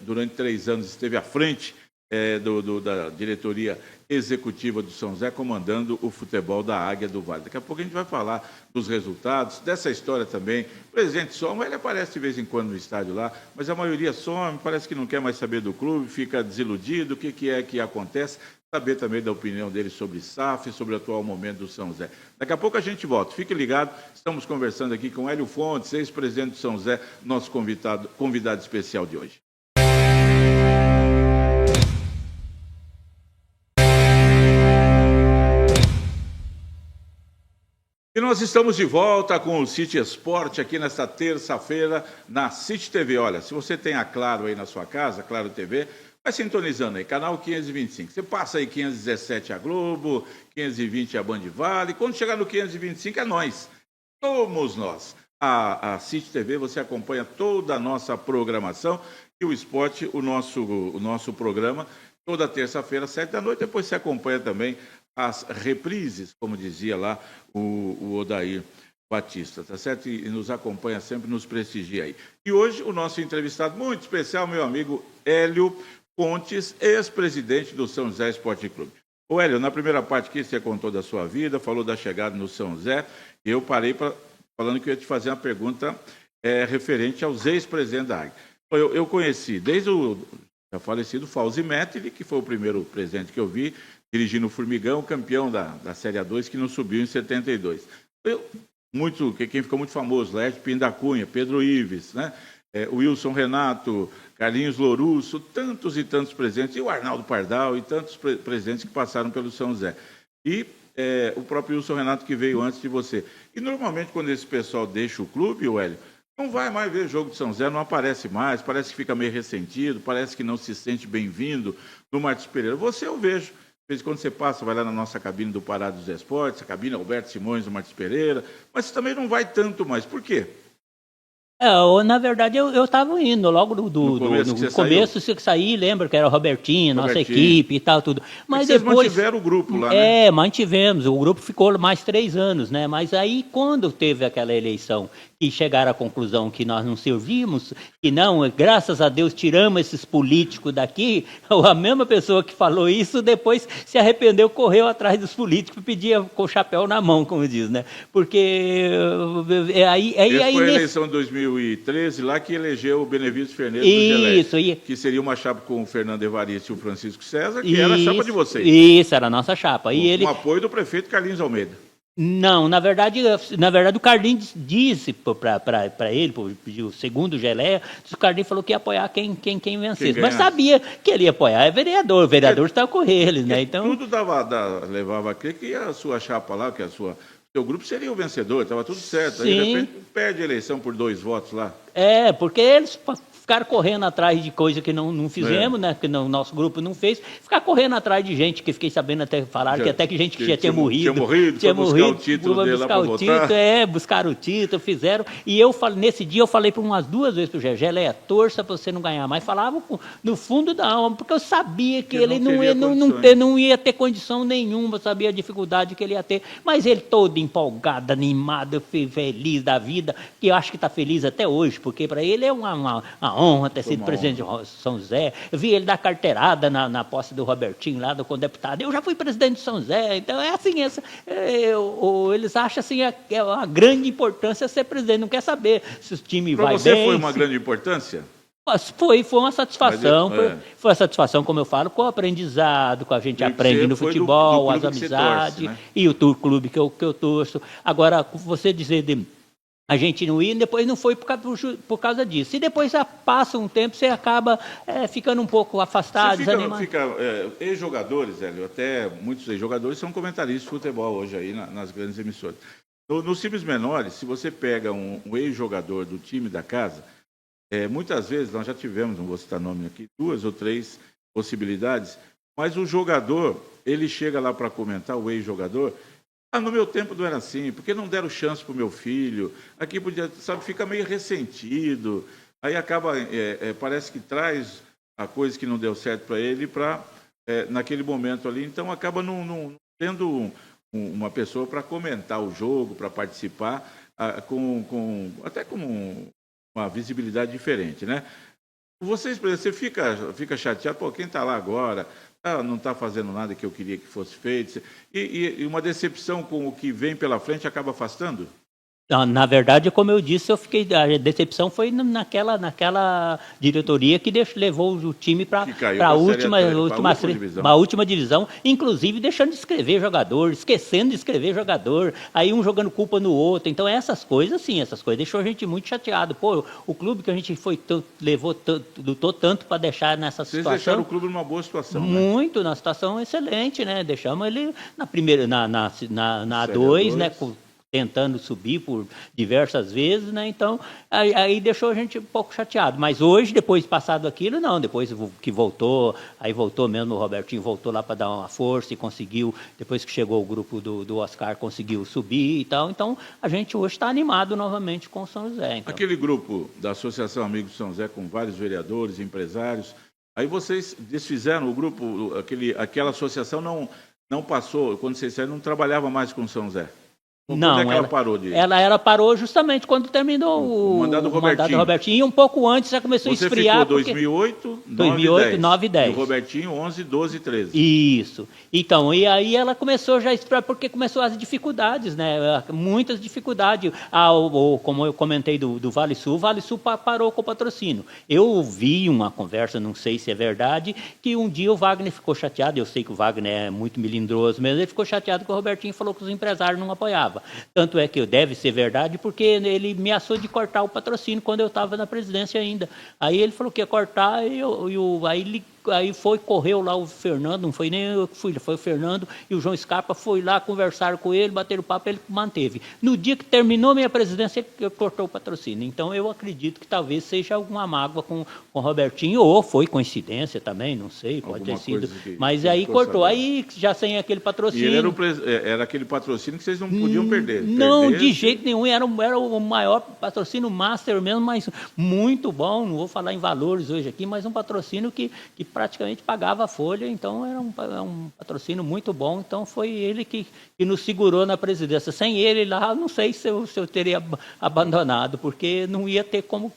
Durante 3 anos esteve à frente da diretoria executiva do São José, comandando o futebol da Águia do Vale. Daqui a pouco a gente vai falar dos resultados, dessa história também. O presidente some, ele aparece de vez em quando no estádio lá, mas a maioria some, parece que não quer mais saber do clube, fica desiludido, o que é que acontece, saber também da opinião dele sobre SAF, sobre o atual momento do São José. Daqui a pouco a gente volta, fique ligado, estamos conversando aqui com Hélio Fontes, ex-presidente do São José, nosso convidado especial de hoje. E nós estamos de volta com o City Esporte aqui nesta terça-feira na City TV. Olha, se você tem a Claro aí na sua casa, Claro TV, vai sintonizando aí, canal 525. Você passa aí 517 a Globo, 520 a Band Vale. Quando chegar no 525 é nós. Somos nós. A City TV, você acompanha toda a nossa programação e o esporte, o nosso programa, toda terça-feira, 7 da noite. Depois você acompanha também as reprises, como dizia lá o Odair Batista, tá certo? E nos acompanha sempre, nos prestigia aí. E hoje o nosso entrevistado muito especial, meu amigo Hélio Fontes, ex-presidente do São José Esporte Clube. Ô Hélio, na primeira parte que você contou da sua vida, falou da chegada no São José, eu parei falando que eu ia te fazer uma pergunta referente aos ex-presidentes da Águia. Eu conheci desde o já falecido Fauzi Metri, que foi o primeiro presidente que eu vi, dirigindo o Formigão, campeão da Série A2, que não subiu em 72. Quem ficou muito famoso, Laerte Pindacunha, Pedro Ives, né? Wilson Renato, Carlinhos Lourusso, tantos e tantos presidentes, e o Arnaldo Pardal, e tantos presidentes que passaram pelo São José. E o próprio Wilson Renato, que veio antes de você. E normalmente, quando esse pessoal deixa o clube, o Hélio, não vai mais ver jogo de São José, não aparece mais, parece que fica meio ressentido, parece que não se sente bem-vindo no Martins Pereira. Você eu vejo. De vez em quando você passa, vai lá na nossa cabine do Pará dos Esportes, a cabine Alberto Simões do Martins Pereira, mas também não vai tanto mais. Por quê? Na verdade, eu estava indo logo No começo que você começo que saí, lembra que era o Robertinho, nossa Robertinho. equipe e tal, tudo. Mas vocês depois. mantiveram o grupo lá, né? Mantivemos. O grupo ficou mais 3 anos, né? Mas aí, quando teve aquela eleição que chegaram à conclusão que nós não servíamos, que não, graças a Deus, tiramos esses políticos daqui, a mesma pessoa que falou isso, depois se arrependeu, correu atrás dos políticos e pedia com o chapéu na mão, como diz, né? Porque aí Foi a eleição de 2013 lá que elegeu o Benevício Fernandes do Gelé, isso, que seria uma chapa com o Fernando Evaristo e o Francisco César, que era a chapa de vocês. Isso, era a nossa chapa. Com apoio do prefeito Carlinhos Almeida. Não, na verdade o Carlinhos disse para ele, o segundo Geleia, o Carlinhos falou que ia apoiar quem vencesse. Mas sabia que ele ia apoiar, o vereador estava com eles, né? Então, tudo levava a crer que a sua chapa lá, que seu grupo seria o vencedor, estava tudo certo. Aí, de repente, perde a eleição por 2 votos lá. Porque eles ficaram correndo atrás de coisa que não fizemos, né? Que o nosso grupo não fez. Ficar correndo atrás de gente que fiquei sabendo falar que gente que já tinha morrido. Tinha morrido, buscar o título dele lá para votar. Buscaram o título, fizeram. E nesse dia eu falei por umas 2 vezes pro Geleia, torça para você não ganhar mais. Falava no fundo da alma, porque eu sabia que ele não ia ter condição nenhuma, eu sabia a dificuldade que ele ia ter. Mas ele todo empolgado, animado, feliz da vida, que eu acho que está feliz até hoje, porque para ele é uma honra ter sido presidente de São José. Eu vi ele dar carteirada na posse do Robertinho lá, com o deputado. Eu já fui presidente de São José. Então é assim, eles acham assim, a grande importância ser presidente. Não quer saber se o time vai bem. Para você foi uma grande importância? Foi uma satisfação. Foi uma satisfação, como eu falo, com o aprendizado, com a gente aprende no futebol, as amizades, né? E o clube que eu torço. Agora, você dizer a gente não ia e depois não foi por causa disso. E depois passa um tempo, você acaba ficando um pouco afastado, desanimado. Ex-jogadores, Hélio, até muitos ex-jogadores são comentaristas de futebol hoje aí nas grandes emissoras. Nos times menores, se você pega um ex-jogador do time da casa, muitas vezes, nós já tivemos, não vou citar nome aqui, 2 ou 3 possibilidades, mas o jogador, ele chega lá para comentar, o ex-jogador, no meu tempo não era assim, porque não deram chance para o meu filho, aqui podia, fica meio ressentido, aí acaba, parece que traz a coisa que não deu certo para ele naquele momento ali, então acaba não tendo uma pessoa para comentar o jogo, para participar, até com uma visibilidade diferente, né? Vocês, por exemplo, você fica chateado, quem está lá agora não está fazendo nada que eu queria que fosse feito, e uma decepção com o que vem pela frente acaba afastando? Na verdade, como eu disse, a decepção foi naquela diretoria que usou o time para a última divisão, inclusive deixando de escrever jogador, esquecendo de escrever jogador, aí um jogando culpa no outro. Então essas coisas deixou a gente muito chateado. O clube que a gente lutou tanto para deixar nessa situação. Vocês deixaram o clube numa boa situação, muito, numa situação excelente, né? Deixamos ele na primeira, na A2, né? Tentando subir por diversas vezes, né? Então, aí deixou a gente um pouco chateado. Mas hoje, depois passado aquilo, não. Depois que voltou mesmo, o Robertinho voltou lá para dar uma força e conseguiu, depois que chegou o grupo do Oscar, conseguiu subir e tal. Então, a gente hoje está animado novamente com o São José. Então. Aquele grupo da Associação Amigos de São José, com vários vereadores, empresários, aí vocês desfizeram o grupo, aquela associação não passou, quando vocês saíram, não trabalhava mais com o São José. Não, ela parou de... Ela parou justamente quando terminou o mandato do Robertinho. E um pouco antes já começou a esfriar. Você ficou 2008, 9 e 10. E o Robertinho 11, 12 e 13. Isso. Então, e aí ela começou já a esfriar, porque começou as dificuldades, né? Muitas dificuldades. Como eu comentei do Vale Sul, o Vale Sul parou com o patrocínio. Eu ouvi uma conversa, não sei se é verdade, que um dia o Wagner ficou chateado. Eu sei que o Wagner é muito melindroso mesmo. Ele ficou chateado que o Robertinho falou que os empresários não apoiavam. Tanto é que deve ser verdade, porque ele ameaçou de cortar o patrocínio quando eu estava na presidência ainda. Aí ele falou que ia cortar, aí ele aí correu lá o Fernando, não foi nem eu que fui, foi o Fernando e o João Scarpa foi lá, conversaram com ele, bateram papo, ele manteve. No dia que terminou minha presidência, ele cortou o patrocínio. Então eu acredito que talvez seja alguma mágoa com o Robertinho, ou foi coincidência também, não sei, pode ter sido. Mas aí cortou, aí já sem aquele patrocínio. E ele era aquele patrocínio que vocês não podiam perder. Não, de jeito nenhum, era o maior patrocínio master mesmo, mas muito bom, não vou falar em valores hoje aqui, mas um patrocínio que praticamente pagava a folha, então era um patrocínio muito bom, então foi ele que nos segurou na presidência. Sem ele lá, não sei se eu teria abandonado, porque não ia ter como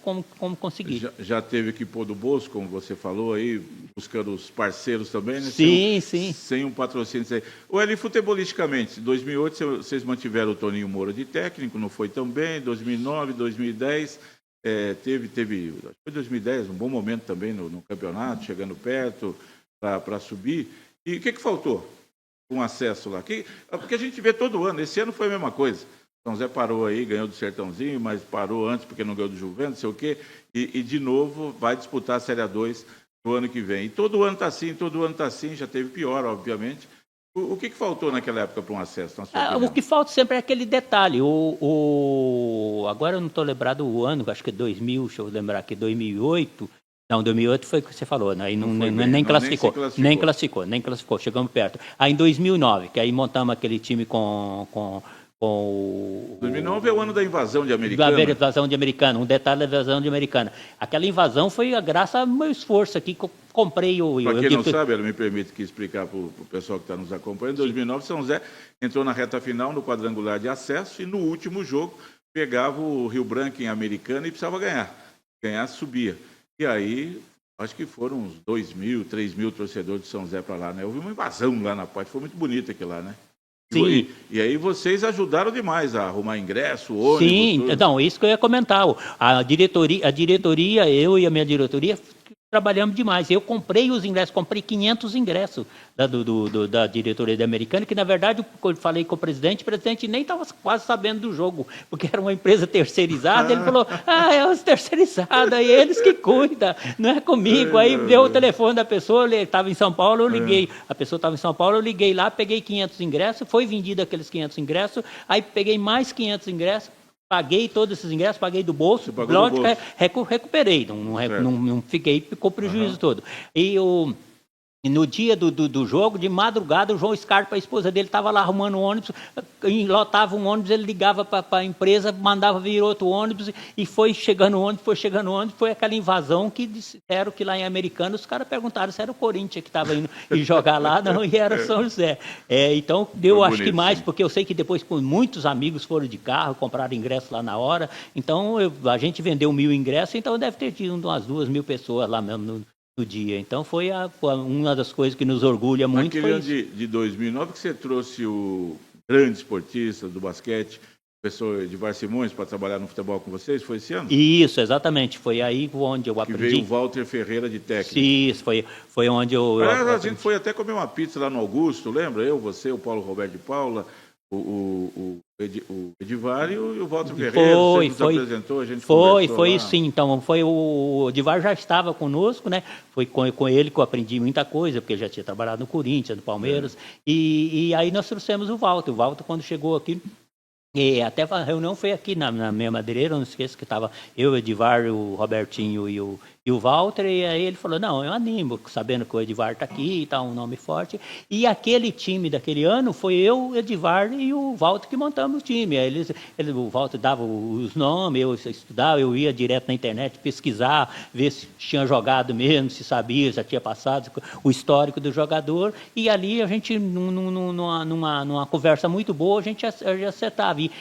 conseguir. Já teve que pôr do bolso, como você falou aí, buscando os parceiros também, né? Sim. Sem um patrocínio. O Eli, futebolisticamente, em 2008 vocês mantiveram o Toninho Moura de técnico, não foi tão bem, 2009, 2010... teve, acho que foi 2010, um bom momento também no campeonato, chegando perto para subir. E o que faltou com acesso lá? Porque a gente vê todo ano, esse ano foi a mesma coisa. São José parou aí, ganhou do Sertãozinho, mas parou antes porque não ganhou do Juventus, não sei o quê, e de novo vai disputar a Série A2 no ano que vem. E todo ano está assim, já teve pior, obviamente. O que faltou naquela época para um acesso? O que falta sempre é aquele detalhe. Agora eu não estou lembrado o ano, acho que é 2000, deixa eu lembrar aqui, 2008. Não, 2008 foi o que você falou, né? Aí nem classificou. Nem classificou, chegamos perto. Aí em 2009, que aí montamos aquele time com 2009 é o ano da invasão de Americana. Da invasão de Americana, um detalhe da invasão de Americana. Aquela invasão foi graças ao meu esforço aqui que eu comprei o... Para quem não sabe, ela me permite que explicar para o pessoal que está nos acompanhando. Em 2009, São José entrou na reta final no quadrangular de acesso e no último jogo pegava o Rio Branco em Americana e precisava ganhar. Ganhar, subia. E aí, acho que foram uns 2.000, 3.000 torcedores de São José para lá, né? Houve uma invasão lá na parte, foi muito bonito aquilo lá, né? Sim. E aí vocês ajudaram demais a arrumar ingresso, ônibus... Sim, tudo. Não, isso que eu ia comentar. A diretoria, eu e a minha diretoria, trabalhamos demais. Eu comprei os ingressos, comprei 500 ingressos da diretoria da Americana, que na verdade eu falei com o presidente nem estava quase sabendo do jogo, porque era uma empresa terceirizada. Ele falou, é os terceirizados, é eles que cuidam, não é comigo. Aí deu o telefone da pessoa, ele estava em São Paulo, eu liguei. A pessoa estava em São Paulo, eu liguei lá, peguei 500 ingressos, foi vendido aqueles 500 ingressos, aí peguei mais 500 ingressos, paguei todos esses ingressos, paguei do bolso, lógico, recuperei, não fiquei com o prejuízo todo. E no dia do jogo, de madrugada, o João Scarpa, a esposa dele, estava lá arrumando um ônibus, lotava um ônibus, ele ligava para a empresa, mandava vir outro ônibus, e foi chegando o ônibus, foi aquela invasão que disseram que lá em Americana, os caras perguntaram se era o Corinthians que estava indo e jogar lá, não, e era São José. Então, deu acho que mais, porque eu sei que depois muitos amigos foram de carro, compraram ingresso lá na hora, então a gente vendeu 1.000 ingressos, então deve ter tido umas 2.000 pessoas lá mesmo no dia. Então foi uma das coisas que nos orgulha muito. Naquele ano de 2009 que você trouxe o grande esportista do basquete, o professor Edivar Simões, para trabalhar no futebol com vocês, foi esse ano? Isso, exatamente. Foi aí onde eu aprendi. Que veio o Walter Ferreira de técnico. Isso, foi onde eu... A gente foi até comer uma pizza lá no Augusto, lembra? Eu, você, o Paulo Roberto de Paula, o Edivar e o Walter Ferreira, você nos apresentou, a gente foi lá. Sim, então o Edivar já estava conosco, né? Foi com ele que eu aprendi muita coisa, porque ele já tinha trabalhado no Corinthians, no Palmeiras, e aí nós trouxemos o Walter quando chegou aqui, e até a reunião foi aqui na minha madeireira, não esqueço que estava eu, o Edivar, o Robertinho e o Walter, e aí ele falou, não, eu animo, sabendo que o Edivar está aqui e tal, um nome forte, e aquele time daquele ano foi eu, o Edivar e o Walter que montamos o time. O Walter dava os nomes, eu estudava, eu ia direto na internet pesquisar, ver se tinha jogado mesmo, se sabia, já tinha passado o histórico do jogador, e ali a gente, numa conversa muito boa, a gente acertava, e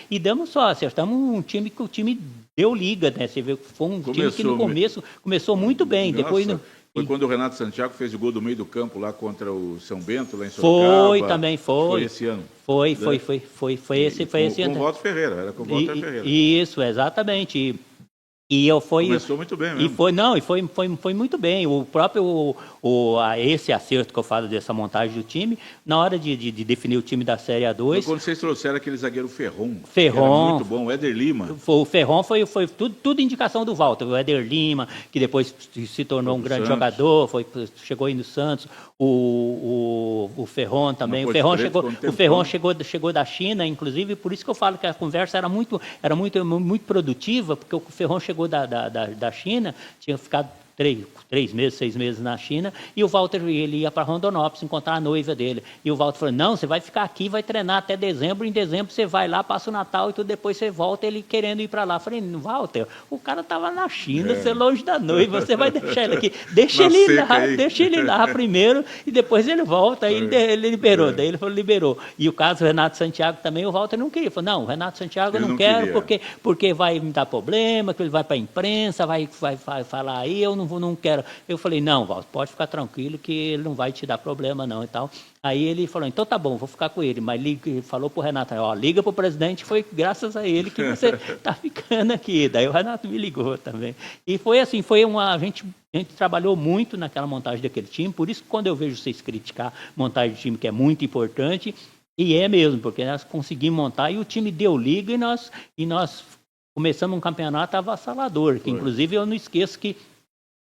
acertamos um time que o time deu liga, né? Você vê que foi um time que no começo começou muito bem. Nossa, depois foi quando o Renato Santiago fez o gol do meio do campo lá contra o São Bento, lá em Sorocaba. Foi também, foi. Foi esse ano. Foi esse ano. Com o Walter Ferreira, era com o Walter Ferreira. Isso, exatamente. Começou muito bem mesmo. Foi muito bem. O próprio esse acerto que eu falo dessa montagem do time, na hora de definir o time da Série A2. Quando vocês trouxeram aquele zagueiro Ferron, Ferron era muito bom, o Éder Lima. O Ferron foi tudo indicação do Walter. O Éder Lima, que depois se tornou um grande jogador, chegou aí no Santos. O Ferron também. O Ferron chegou da China, inclusive, por isso que eu falo que a conversa era muito produtiva, porque o Ferron chegou da China, tinha ficado 6 meses na China, e o Walter, ele ia para Rondonópolis encontrar a noiva dele. E o Walter falou, não, você vai ficar aqui, vai treinar até dezembro, em dezembro você vai lá, passa o Natal e tudo, depois você volta, ele querendo ir para lá. Eu falei, Walter, o cara estava na China, você é longe da noiva, você vai deixar ele aqui, deixa ele lá primeiro, e depois ele volta. Aí ele liberou, daí ele falou, liberou. E o caso do Renato Santiago também, o Walter não queria. Ele falou, não, o Renato Santiago eu não quero, porque vai me dar problema, que ele vai para a imprensa, vai falar aí, eu não quero. Eu falei, não, Walter, pode ficar tranquilo que ele não vai te dar problema não e tal. Aí ele falou, então tá bom, vou ficar com ele. Mas falou pro Renato, liga pro presidente, foi graças a ele que você tá ficando aqui. Daí o Renato me ligou também. E foi assim, a gente trabalhou muito naquela montagem daquele time, por isso que quando eu vejo vocês criticar montagem de time, que é muito importante, e é mesmo, porque nós conseguimos montar e o time deu liga e nós começamos um campeonato avassalador, que inclusive eu não esqueço que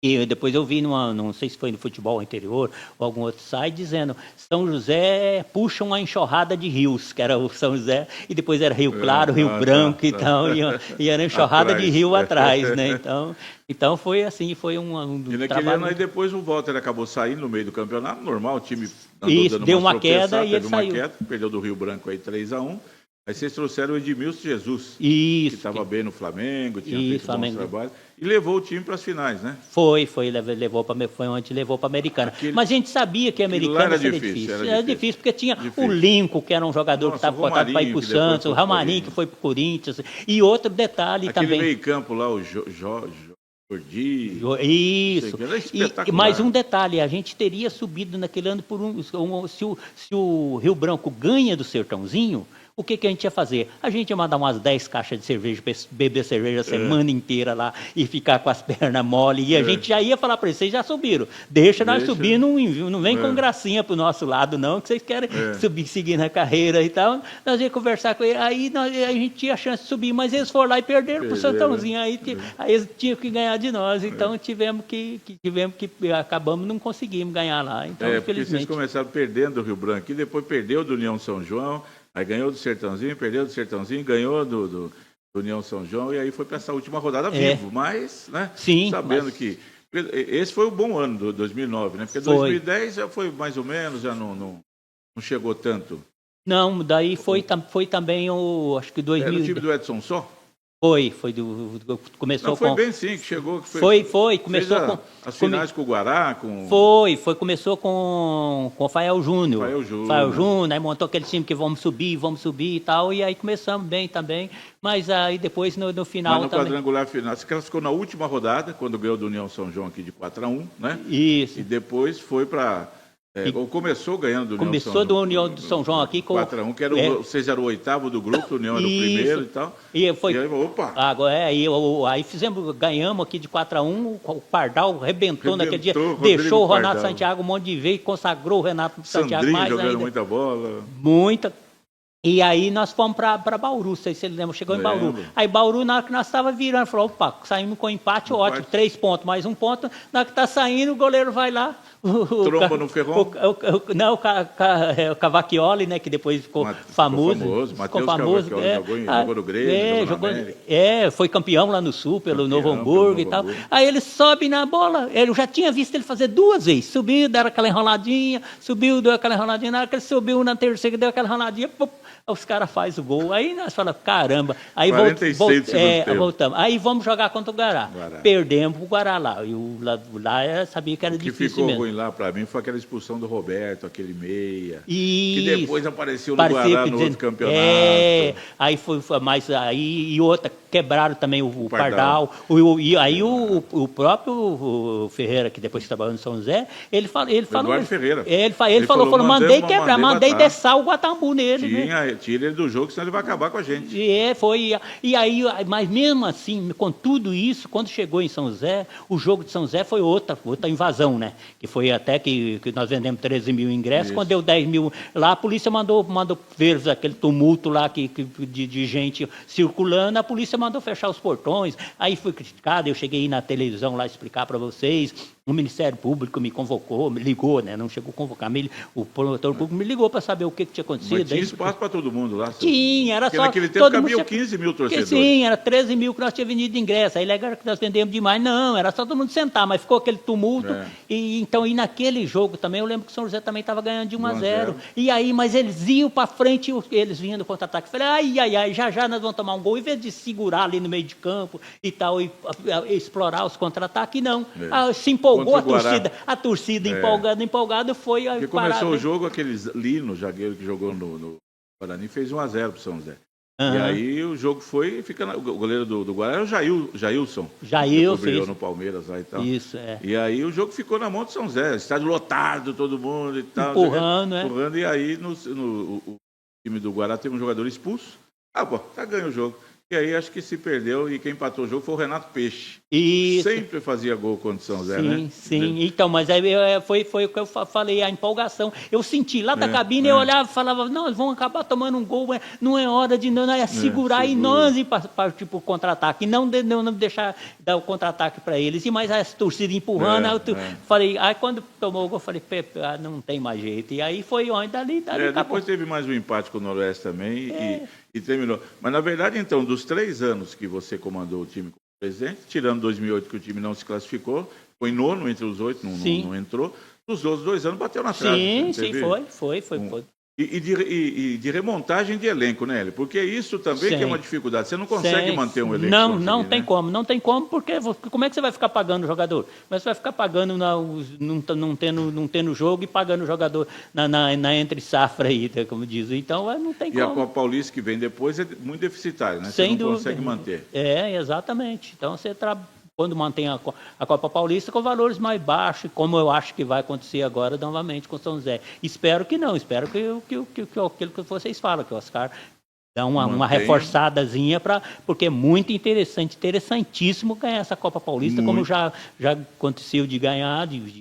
e depois eu vi, não sei se foi no Futebol Interior ou algum outro site, dizendo São José puxa uma enxurrada de rios, que era o São José, e depois era Rio Claro, Rio Branco, então, e era enxurrada de rio atrás, né? Então foi assim, foi um e naquele ano aí depois o Walter acabou saindo no meio do campeonato, normal, o time deu uma queda e ele saiu. Perdeu do Rio Branco aí 3-1. Aí vocês trouxeram o Edmilson Jesus, que estava bem no Flamengo, tinha feito bons trabalhos, e levou o time para as finais, né? Foi onde levou para a Americana. Mas a gente sabia que a Americana seria difícil. Era difícil, porque tinha o Lincoln, que era um jogador que estava cotado para ir para o Santos, o Ramarinho, que foi para o Corinthians, e outro detalhe também. Aquele meio-campo lá, o Jordi. Isso. Mais um detalhe, a gente teria subido naquele ano se o Rio Branco ganha do Sertãozinho, o que a gente ia fazer? A gente ia mandar umas 10 caixas de cerveja, beber cerveja a semana inteira lá e ficar com as pernas mole. E a gente já ia falar para eles, vocês já subiram. Deixa nós subir, não vem com gracinha pro nosso lado, não, que vocês querem seguir na carreira e tal. Nós íamos conversar com eles, aí a gente tinha a chance de subir, mas eles foram lá e perderam pro Sertãozinho. Aí eles tinham que ganhar de nós. Então acabamos, não conseguimos ganhar lá. Então, porque vocês começaram perdendo do Rio Branco e depois perdeu do União São João. Aí ganhou do Sertãozinho, perdeu do Sertãozinho, ganhou do União São João, e aí foi para essa última rodada vivo, mas, né? Sim, sabendo que esse foi o bom ano do 2009, né? Porque 2010 já foi mais ou menos, já não chegou tanto. Não, daí foi também acho que 2000. Era o time do Edson só? Começou foi bem sim, que chegou. Que começou com as finais com o Guará, começou com o Fael Júnior. Fael Júnior, aí montou aquele time que vamos subir e tal, e aí começamos bem também, mas aí depois no final mas no quadrangular final, você classificou na última rodada, quando ganhou do União São João aqui de 4-1, né? Isso. E depois foi para... começou ganhando do União São João. Do União de São João aqui com 4-1, que vocês eram o 8º do grupo, o União era o primeiro e tal. E aí, opa! Aí ganhamos aqui de 4-1, o Pardal arrebentou naquele dia, deixou o Renato Santiago um monte de vez, consagrou o Renato Santiago mais jogando ainda. Muita bola. Muita. E aí nós fomos para Bauru, não sei se ele lembra, chegou em Bauru. Aí Bauru, na hora que nós estávamos virando, falou, opa, saímos com empate, ótimo, 3 pontos, mais 1 ponto. Na hora que está saindo, o goleiro vai lá. Tromba no Ferrão? O Cavacchioli, né, que depois ficou famoso. Matheus Cavacchioli jogou no Grêmio, jogou na América. Foi campeão lá no Sul, pelo Novo Hamburgo e tal. Aí ele sobe na bola, eu já tinha visto ele fazer 2 vezes. Subiu, deu aquela enroladinha, na hora que ele subiu na terceira, deu aquela enroladinha, os caras fazem o gol. Aí nós falamos, caramba. Aí 46 voltamos. Aí vamos jogar contra o Guará. Perdemos o Guará lá. E lá eu sabia que era difícil mesmo. O que ficou ruim lá para mim foi aquela expulsão do Roberto, aquele meia. Isso. Que depois apareceu no Guará no outro campeonato. Aí foi mais aí, e outra, quebraram também o Pardal. E aí o próprio Ferreira, que depois trabalhou no São José, ele falou. Ferreira. Ele falou, mandei quebrar, mandei dessar o Guatambu nele. tira ele do jogo, senão ele vai acabar com a gente. E aí, mas mesmo assim, com tudo isso, quando chegou em São José, o jogo de São José foi outra invasão, né? Que foi até que nós vendemos 13 mil ingressos, Isso. quando deu 10 mil lá, a polícia mandou ver aquele tumulto lá de gente circulando, a polícia mandou fechar os portões, aí fui criticado, eu cheguei na televisão lá explicar para vocês, o Ministério Público me convocou, me ligou, né? Não chegou a convocar, o promotor público me ligou para saber o que tinha acontecido. Mas tinha espaço para todo mundo lá. Tinha, era porque só... naquele tempo cabiam 15 mil torcedores. Sim, era 13 mil que nós tínhamos vendido de ingresso, aí legal que nós vendemos demais. Não, era só todo mundo sentar, mas ficou aquele tumulto. E naquele jogo também, eu lembro que o São José também estava ganhando de 1-0. E aí, mas eles iam para frente, eles vinham do contra-ataque. Falei, já nós vamos tomar um gol, em vez de segurar ali no meio de campo e tal, e explorar os contra-ataques, não. Se empolgou a torcida empolgada, foi a porque começou o jogo, aqueles Lino, zagueiro que jogou no Guarani, fez 1-0 pro São José. E aí o jogo foi, o goleiro do Guarani era o Jailson. Que brilhou no Palmeiras lá e tal. Isso, E aí o jogo ficou na mão do São José, estádio lotado, todo mundo e tal. Empurrando, e aí o time do Guarani teve um jogador expulso. Tá ganho o jogo. E aí acho que se perdeu e quem empatou o jogo foi o Renato Peixe. Isso. Sempre fazia gol contra o São José, né? Sim. Então, mas aí foi o que eu falei, a empolgação. Eu senti lá da cabine, eu olhava e falava, não, eles vão acabar tomando um gol, não é hora de segurar e nós ir para tipo contra-ataque, não deixar dar o contra-ataque para eles. E mais a torcida empurrando, falei, aí quando tomou o gol, eu falei, Pepe, não tem mais jeito. E aí foi onde dali depois teve mais um empate com o Noroeste também e terminou. Mas na verdade, então, dos 3 anos que você comandou o time como presidente, tirando 2008 que o time não se classificou, foi nono entre os 8, não entrou, dos outros 2 anos bateu na trave. Sim, foi. E de remontagem de elenco, né, Hélio? Porque isso também que é uma dificuldade. Você não consegue manter um elenco. Não tem como, porque como é que você vai ficar pagando o jogador? Mas você vai ficar pagando não tendo jogo e pagando o jogador na entre safra aí, como diz. Então não tem como. E a Copa Paulista que vem depois é muito deficitária, né? Sem você não dúvida. consegue manter. Exatamente. Então você quando mantém a Copa Paulista com valores mais baixos, como eu acho que vai acontecer agora novamente com o São José. Espero que não, espero que aquilo que vocês falam, que o Oscar dá uma reforçadazinha, porque é muito interessantíssimo ganhar essa Copa Paulista, como já aconteceu de ganhar, de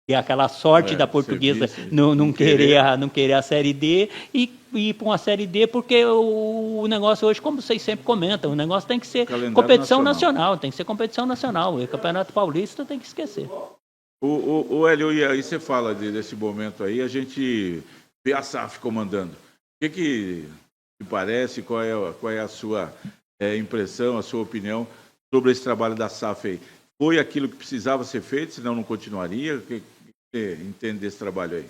ter aquela sorte da Portuguesa não querer a Série D e ir para uma Série D, porque o negócio hoje, como vocês sempre comentam, o negócio tem que ser competição nacional, tem que ser competição nacional. O Campeonato Paulista tem que esquecer. O Hélio, e aí você fala desse momento aí, a gente vê a SAF comandando. O que te parece, qual é a sua impressão, a sua opinião sobre esse trabalho da SAF aí? Foi aquilo que precisava ser feito, senão não continuaria? O que você entende desse trabalho aí?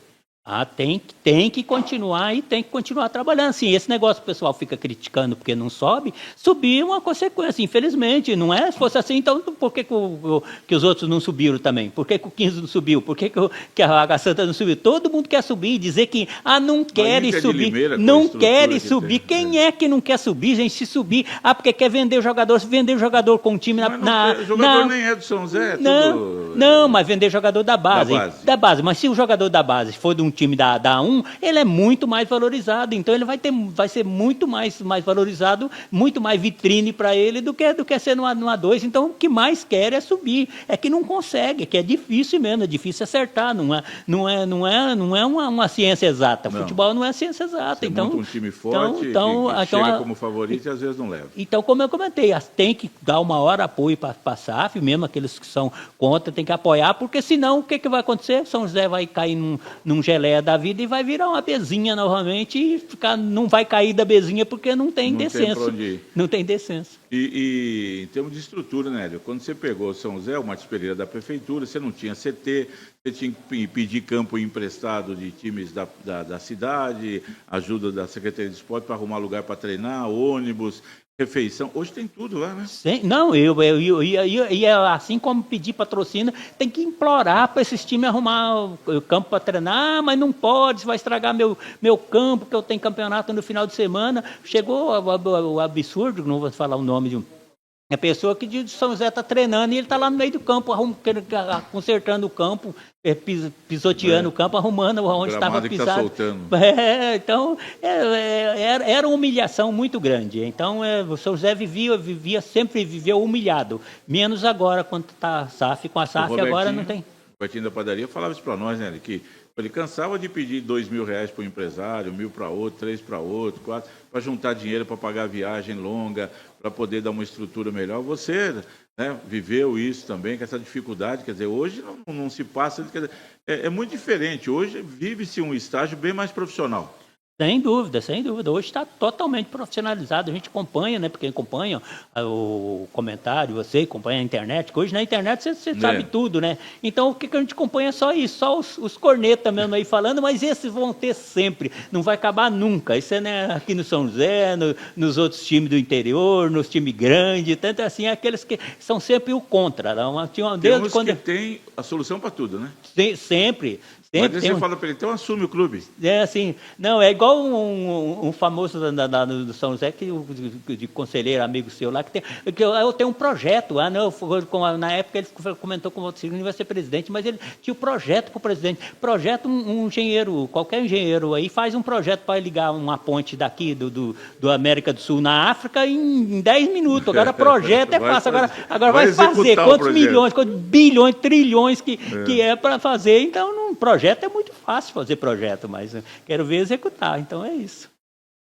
Tem que continuar e tem que continuar trabalhando. Sim, esse negócio o pessoal fica criticando porque não sobe, subir é uma consequência, infelizmente. Não é? Se fosse assim, então por que os outros não subiram também? Por que o 15 não subiu? Por que a Água Santa não subiu? Todo mundo quer subir, dizer que não querem subir. Limeira, não querem subir. Quem é que não quer subir, gente? Se subir, porque quer vender o jogador. Se vender o jogador com o time o jogador nem é do São José. Não, mas vender jogador da base. Da base. Mas se o jogador da base for de um time da A1, ele é muito mais valorizado, então ele vai ser muito mais valorizado, muito mais vitrine para ele do que ser no A2, então o que mais quer é subir, é que não consegue, que é difícil mesmo, é difícil acertar, não é uma ciência exata, futebol não é ciência exata. Você então monta um time forte, que chega como favorito e às vezes não leva. Então, como eu comentei, tem que dar uma hora apoio para a SAF, mesmo aqueles que são contra, tem que apoiar, porque senão o que vai acontecer? São José vai cair num geleia da vida e vai virar uma bezinha novamente e não vai cair da bezinha porque não tem decência. Não tem decência. E em termos de estrutura, né, Hélio? Quando você pegou São José, o Martins Pereira da Prefeitura, você não tinha CT, você tinha que pedir campo emprestado de times da cidade, ajuda da Secretaria de Esporte para arrumar lugar para treinar, ônibus, refeição. Hoje tem tudo lá, né? Sim, não, assim como pedir patrocínio, tem que implorar para esses times arrumar o campo para treinar, mas não pode, vai estragar meu campo, que eu tenho campeonato no final de semana. Chegou o absurdo, não vou falar o nome de um É pessoa que de São José está treinando e ele está lá no meio do campo, consertando o campo, pisoteando o campo, arrumando onde estava Gramado que pisado. tá soltando. Então, era uma humilhação muito grande. Então, o São José sempre viveu humilhado. Menos agora, quando está a SAF. Com a SAF agora não tem. O Robertinho da padaria falava isso para nós, né? Que ele cansava de pedir R$ 2.000 para o empresário, 1.000 para outro, 3 para outro, 4, para juntar dinheiro para pagar a viagem longa, para poder dar uma estrutura melhor. Você, né, viveu isso também, com essa dificuldade. Quer dizer, hoje não se passa. Quer dizer, é muito diferente. Hoje vive-se um estágio bem mais profissional. Sem dúvida, sem dúvida. Hoje está totalmente profissionalizado. A gente acompanha, né? Porque acompanha o comentário, você acompanha a internet. Hoje na internet você sabe tudo, né? Então o que a gente acompanha é só isso, só os cornetas mesmo aí falando, mas esses vão ter sempre, não vai acabar nunca. Isso é, né, aqui no São José, nos outros times do interior, nos times grandes, tanto assim, aqueles que são sempre o contra. Tem uns que tem a solução para tudo, né? Sempre. Mas você fala para ele, então assume o clube. É assim, não, é igual um famoso do São José, de conselheiro, amigo seu lá, que eu tenho um projeto, na época ele comentou com o outro segundo, vai ser presidente, mas ele tinha o projeto para o presidente. Projeto, um engenheiro, qualquer engenheiro aí, faz um projeto para ligar uma ponte daqui do América do Sul na África em 10 minutos. Agora projeto é fácil, agora vai fazer quantos milhões, quantos bilhões, trilhões que é para fazer, então projeto é muito fácil fazer projeto, mas quero ver executar, então é isso.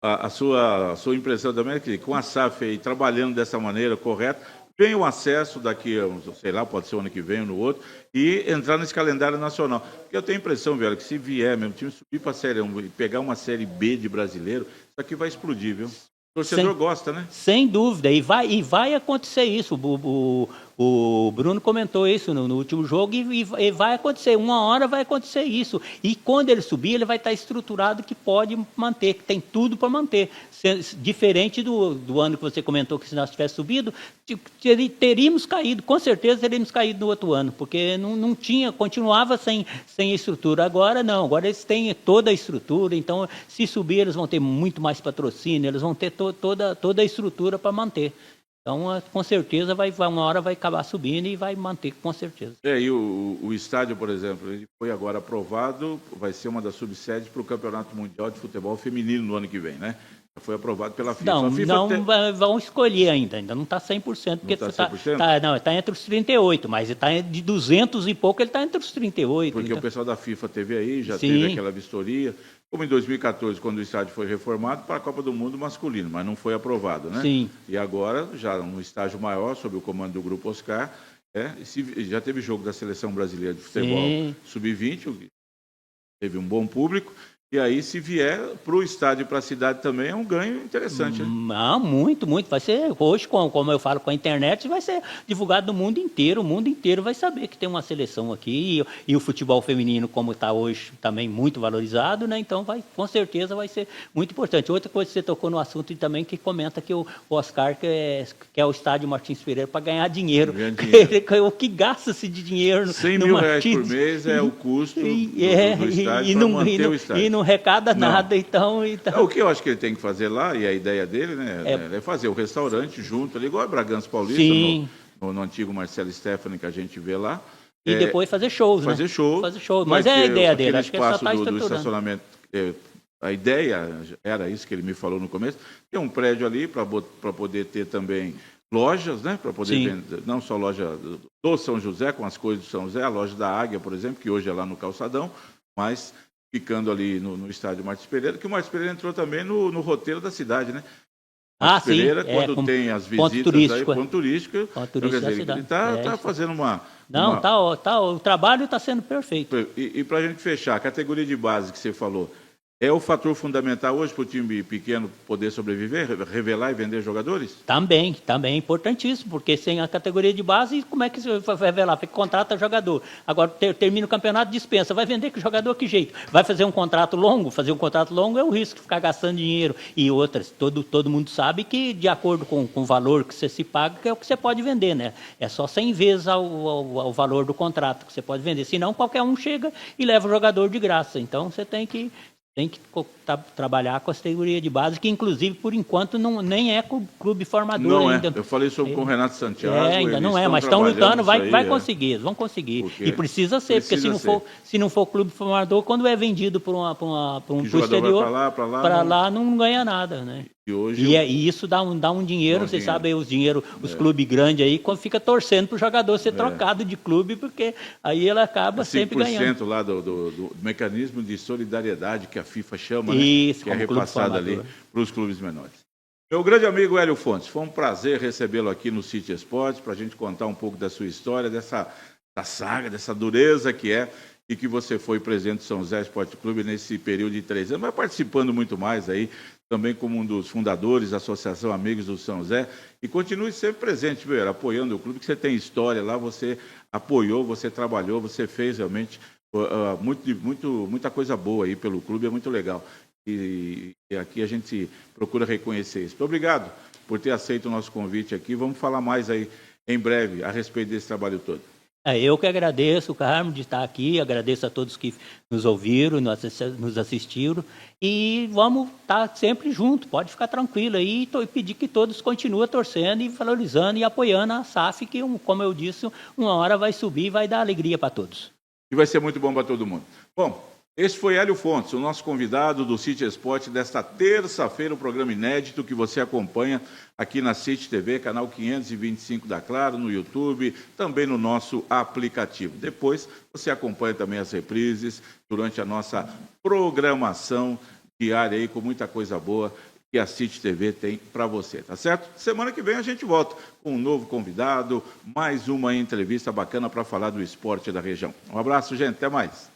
A sua impressão também é que com a SAF aí, trabalhando dessa maneira correta, tem o acesso daqui, sei lá, pode ser o ano que vem ou no outro, e entrar nesse calendário nacional. Porque eu tenho a impressão, velho, que se vier mesmo, o time subir para a Série 1 e pegar uma Série B de brasileiro, isso aqui vai explodir, viu? O torcedor gosta, né? Sem dúvida, e vai acontecer isso. O Bruno comentou isso no último jogo e vai acontecer. Uma hora vai acontecer isso. E quando ele subir, ele vai estar estruturado que pode manter, que tem tudo para manter. Diferente do ano que você comentou que se nós tivesse subido, teríamos caído, com certeza teríamos caído no outro ano, porque não tinha, continuava sem estrutura. Agora não, agora eles têm toda a estrutura, então se subir eles vão ter muito mais patrocínio, eles vão ter toda a estrutura para manter. Então, com certeza, uma hora vai acabar subindo e vai manter, com certeza. E o estádio, por exemplo, ele foi agora aprovado, vai ser uma das subsedes para o Campeonato Mundial de Futebol Feminino no ano que vem, né? Foi aprovado pela FIFA. Vão escolher ainda não está 100%, porque está entre os 38, mas está de 200 e pouco, ele está entre os 38. Porque o pessoal da FIFA teve aí, já teve aquela vistoria, como em 2014, quando o estádio foi reformado para a Copa do Mundo masculino, mas não foi aprovado, né? Sim. E agora, já no estágio maior, sob o comando do Grupo Oscar, já teve jogo da Seleção Brasileira de Futebol Sub-20, teve um bom público. E aí, se vier para o estádio e para a cidade também, é um ganho interessante, né? Muito. Vai ser, hoje, como eu falo com a internet, vai ser divulgado no mundo inteiro. O mundo inteiro vai saber que tem uma seleção aqui. E o futebol feminino, como está hoje, também muito valorizado, né? Então, com certeza, vai ser muito importante. Outra coisa que você tocou no assunto e também que comenta que o Oscar quer o estádio Martins Pereira para ganhar dinheiro. O que gasta-se de dinheiro no R$100 mil por mês é o custo do estádio para manter o estádio. Não arrecada nada, então... O que eu acho que ele tem que fazer lá, e a ideia dele, né, é fazer o restaurante junto ali, igual a Bragança Paulista, no antigo Marcelo Stefani que a gente vê lá. E depois fazer shows, né? Fazer show. Mas é a ideia dele, acho que ele só está estruturando. Do estacionamento, a ideia era isso que ele me falou no começo, tem um prédio ali para poder ter também lojas, né, para poder vender, não só loja do São José, com as coisas do São José, a loja da Águia, por exemplo, que hoje é lá no Calçadão, mas... ficando ali no estádio Martins Pereira, que o Martins Pereira entrou também no roteiro da cidade, né? Martins Pereira, quando tem as visitas aí, ponto turístico. Ele está fazendo uma... o trabalho está sendo perfeito. E para a gente fechar, a categoria de base que você falou, é o fator fundamental hoje para o time pequeno poder sobreviver, revelar e vender jogadores? Também, importantíssimo, porque sem a categoria de base, como é que você vai revelar? Porque contrata jogador. Agora, termina o campeonato, dispensa. Vai vender que jogador, que jeito? Vai fazer um contrato longo? Fazer um contrato longo é o risco de ficar gastando dinheiro. E outras, todo mundo sabe que, de acordo com o valor que você se paga, que é o que você pode vender, né? É só 100 vezes ao valor do contrato que você pode vender. Senão, qualquer um chega e leva o jogador de graça. Então, você tem que tem que trabalhar com a categoria de base, que inclusive, por enquanto, nem é clube formador não ainda. É. Eu falei sobre com o Renato Santiago. Ainda não é, mas estão lutando, vai conseguir, eles vão conseguir. E precisa ser, porque se não for clube formador, quando é vendido para um exterior, para lá não ganha nada, né? E isso dá um dinheiro, vocês sabem, os clubes grandes aí, quando fica torcendo para o jogador ser trocado de clube, porque aí ele acaba sempre ganhando. 5% lá do mecanismo de solidariedade que a FIFA chama, isso, né? Que é repassado ali para os clubes menores. Meu grande amigo Hélio Fontes, foi um prazer recebê-lo aqui no City Esportes, para a gente contar um pouco da sua história, dessa saga, dessa dureza que é, e que você foi presidente do São José Esporte Clube nesse período de 3 anos, mas participando muito mais aí, também como um dos fundadores da Associação Amigos do São José, e continue sempre presente, viu, apoiando o clube, que você tem história lá, você apoiou, você trabalhou, você fez realmente muita coisa boa aí pelo clube, é muito legal. E aqui a gente procura reconhecer isso. Muito obrigado por ter aceito o nosso convite aqui, vamos falar mais aí em breve a respeito desse trabalho todo. Eu que agradeço, Carmo, de estar aqui, agradeço a todos que nos ouviram, nos assistiram, e vamos estar sempre juntos, pode ficar tranquilo aí, e pedir que todos continuem torcendo e valorizando e apoiando a SAF, que, como eu disse, uma hora vai subir e vai dar alegria para todos. E vai ser muito bom para todo mundo. Bom, esse foi Hélio Fontes, o nosso convidado do City Esporte desta terça-feira, um programa inédito que você acompanha aqui na City TV, canal 525 da Claro, no YouTube, também no nosso aplicativo. Depois você acompanha também as reprises durante a nossa programação diária aí, com muita coisa boa que a City TV tem para você, tá certo? Semana que vem a gente volta com um novo convidado, mais uma entrevista bacana para falar do esporte da região. Um abraço, gente, até mais.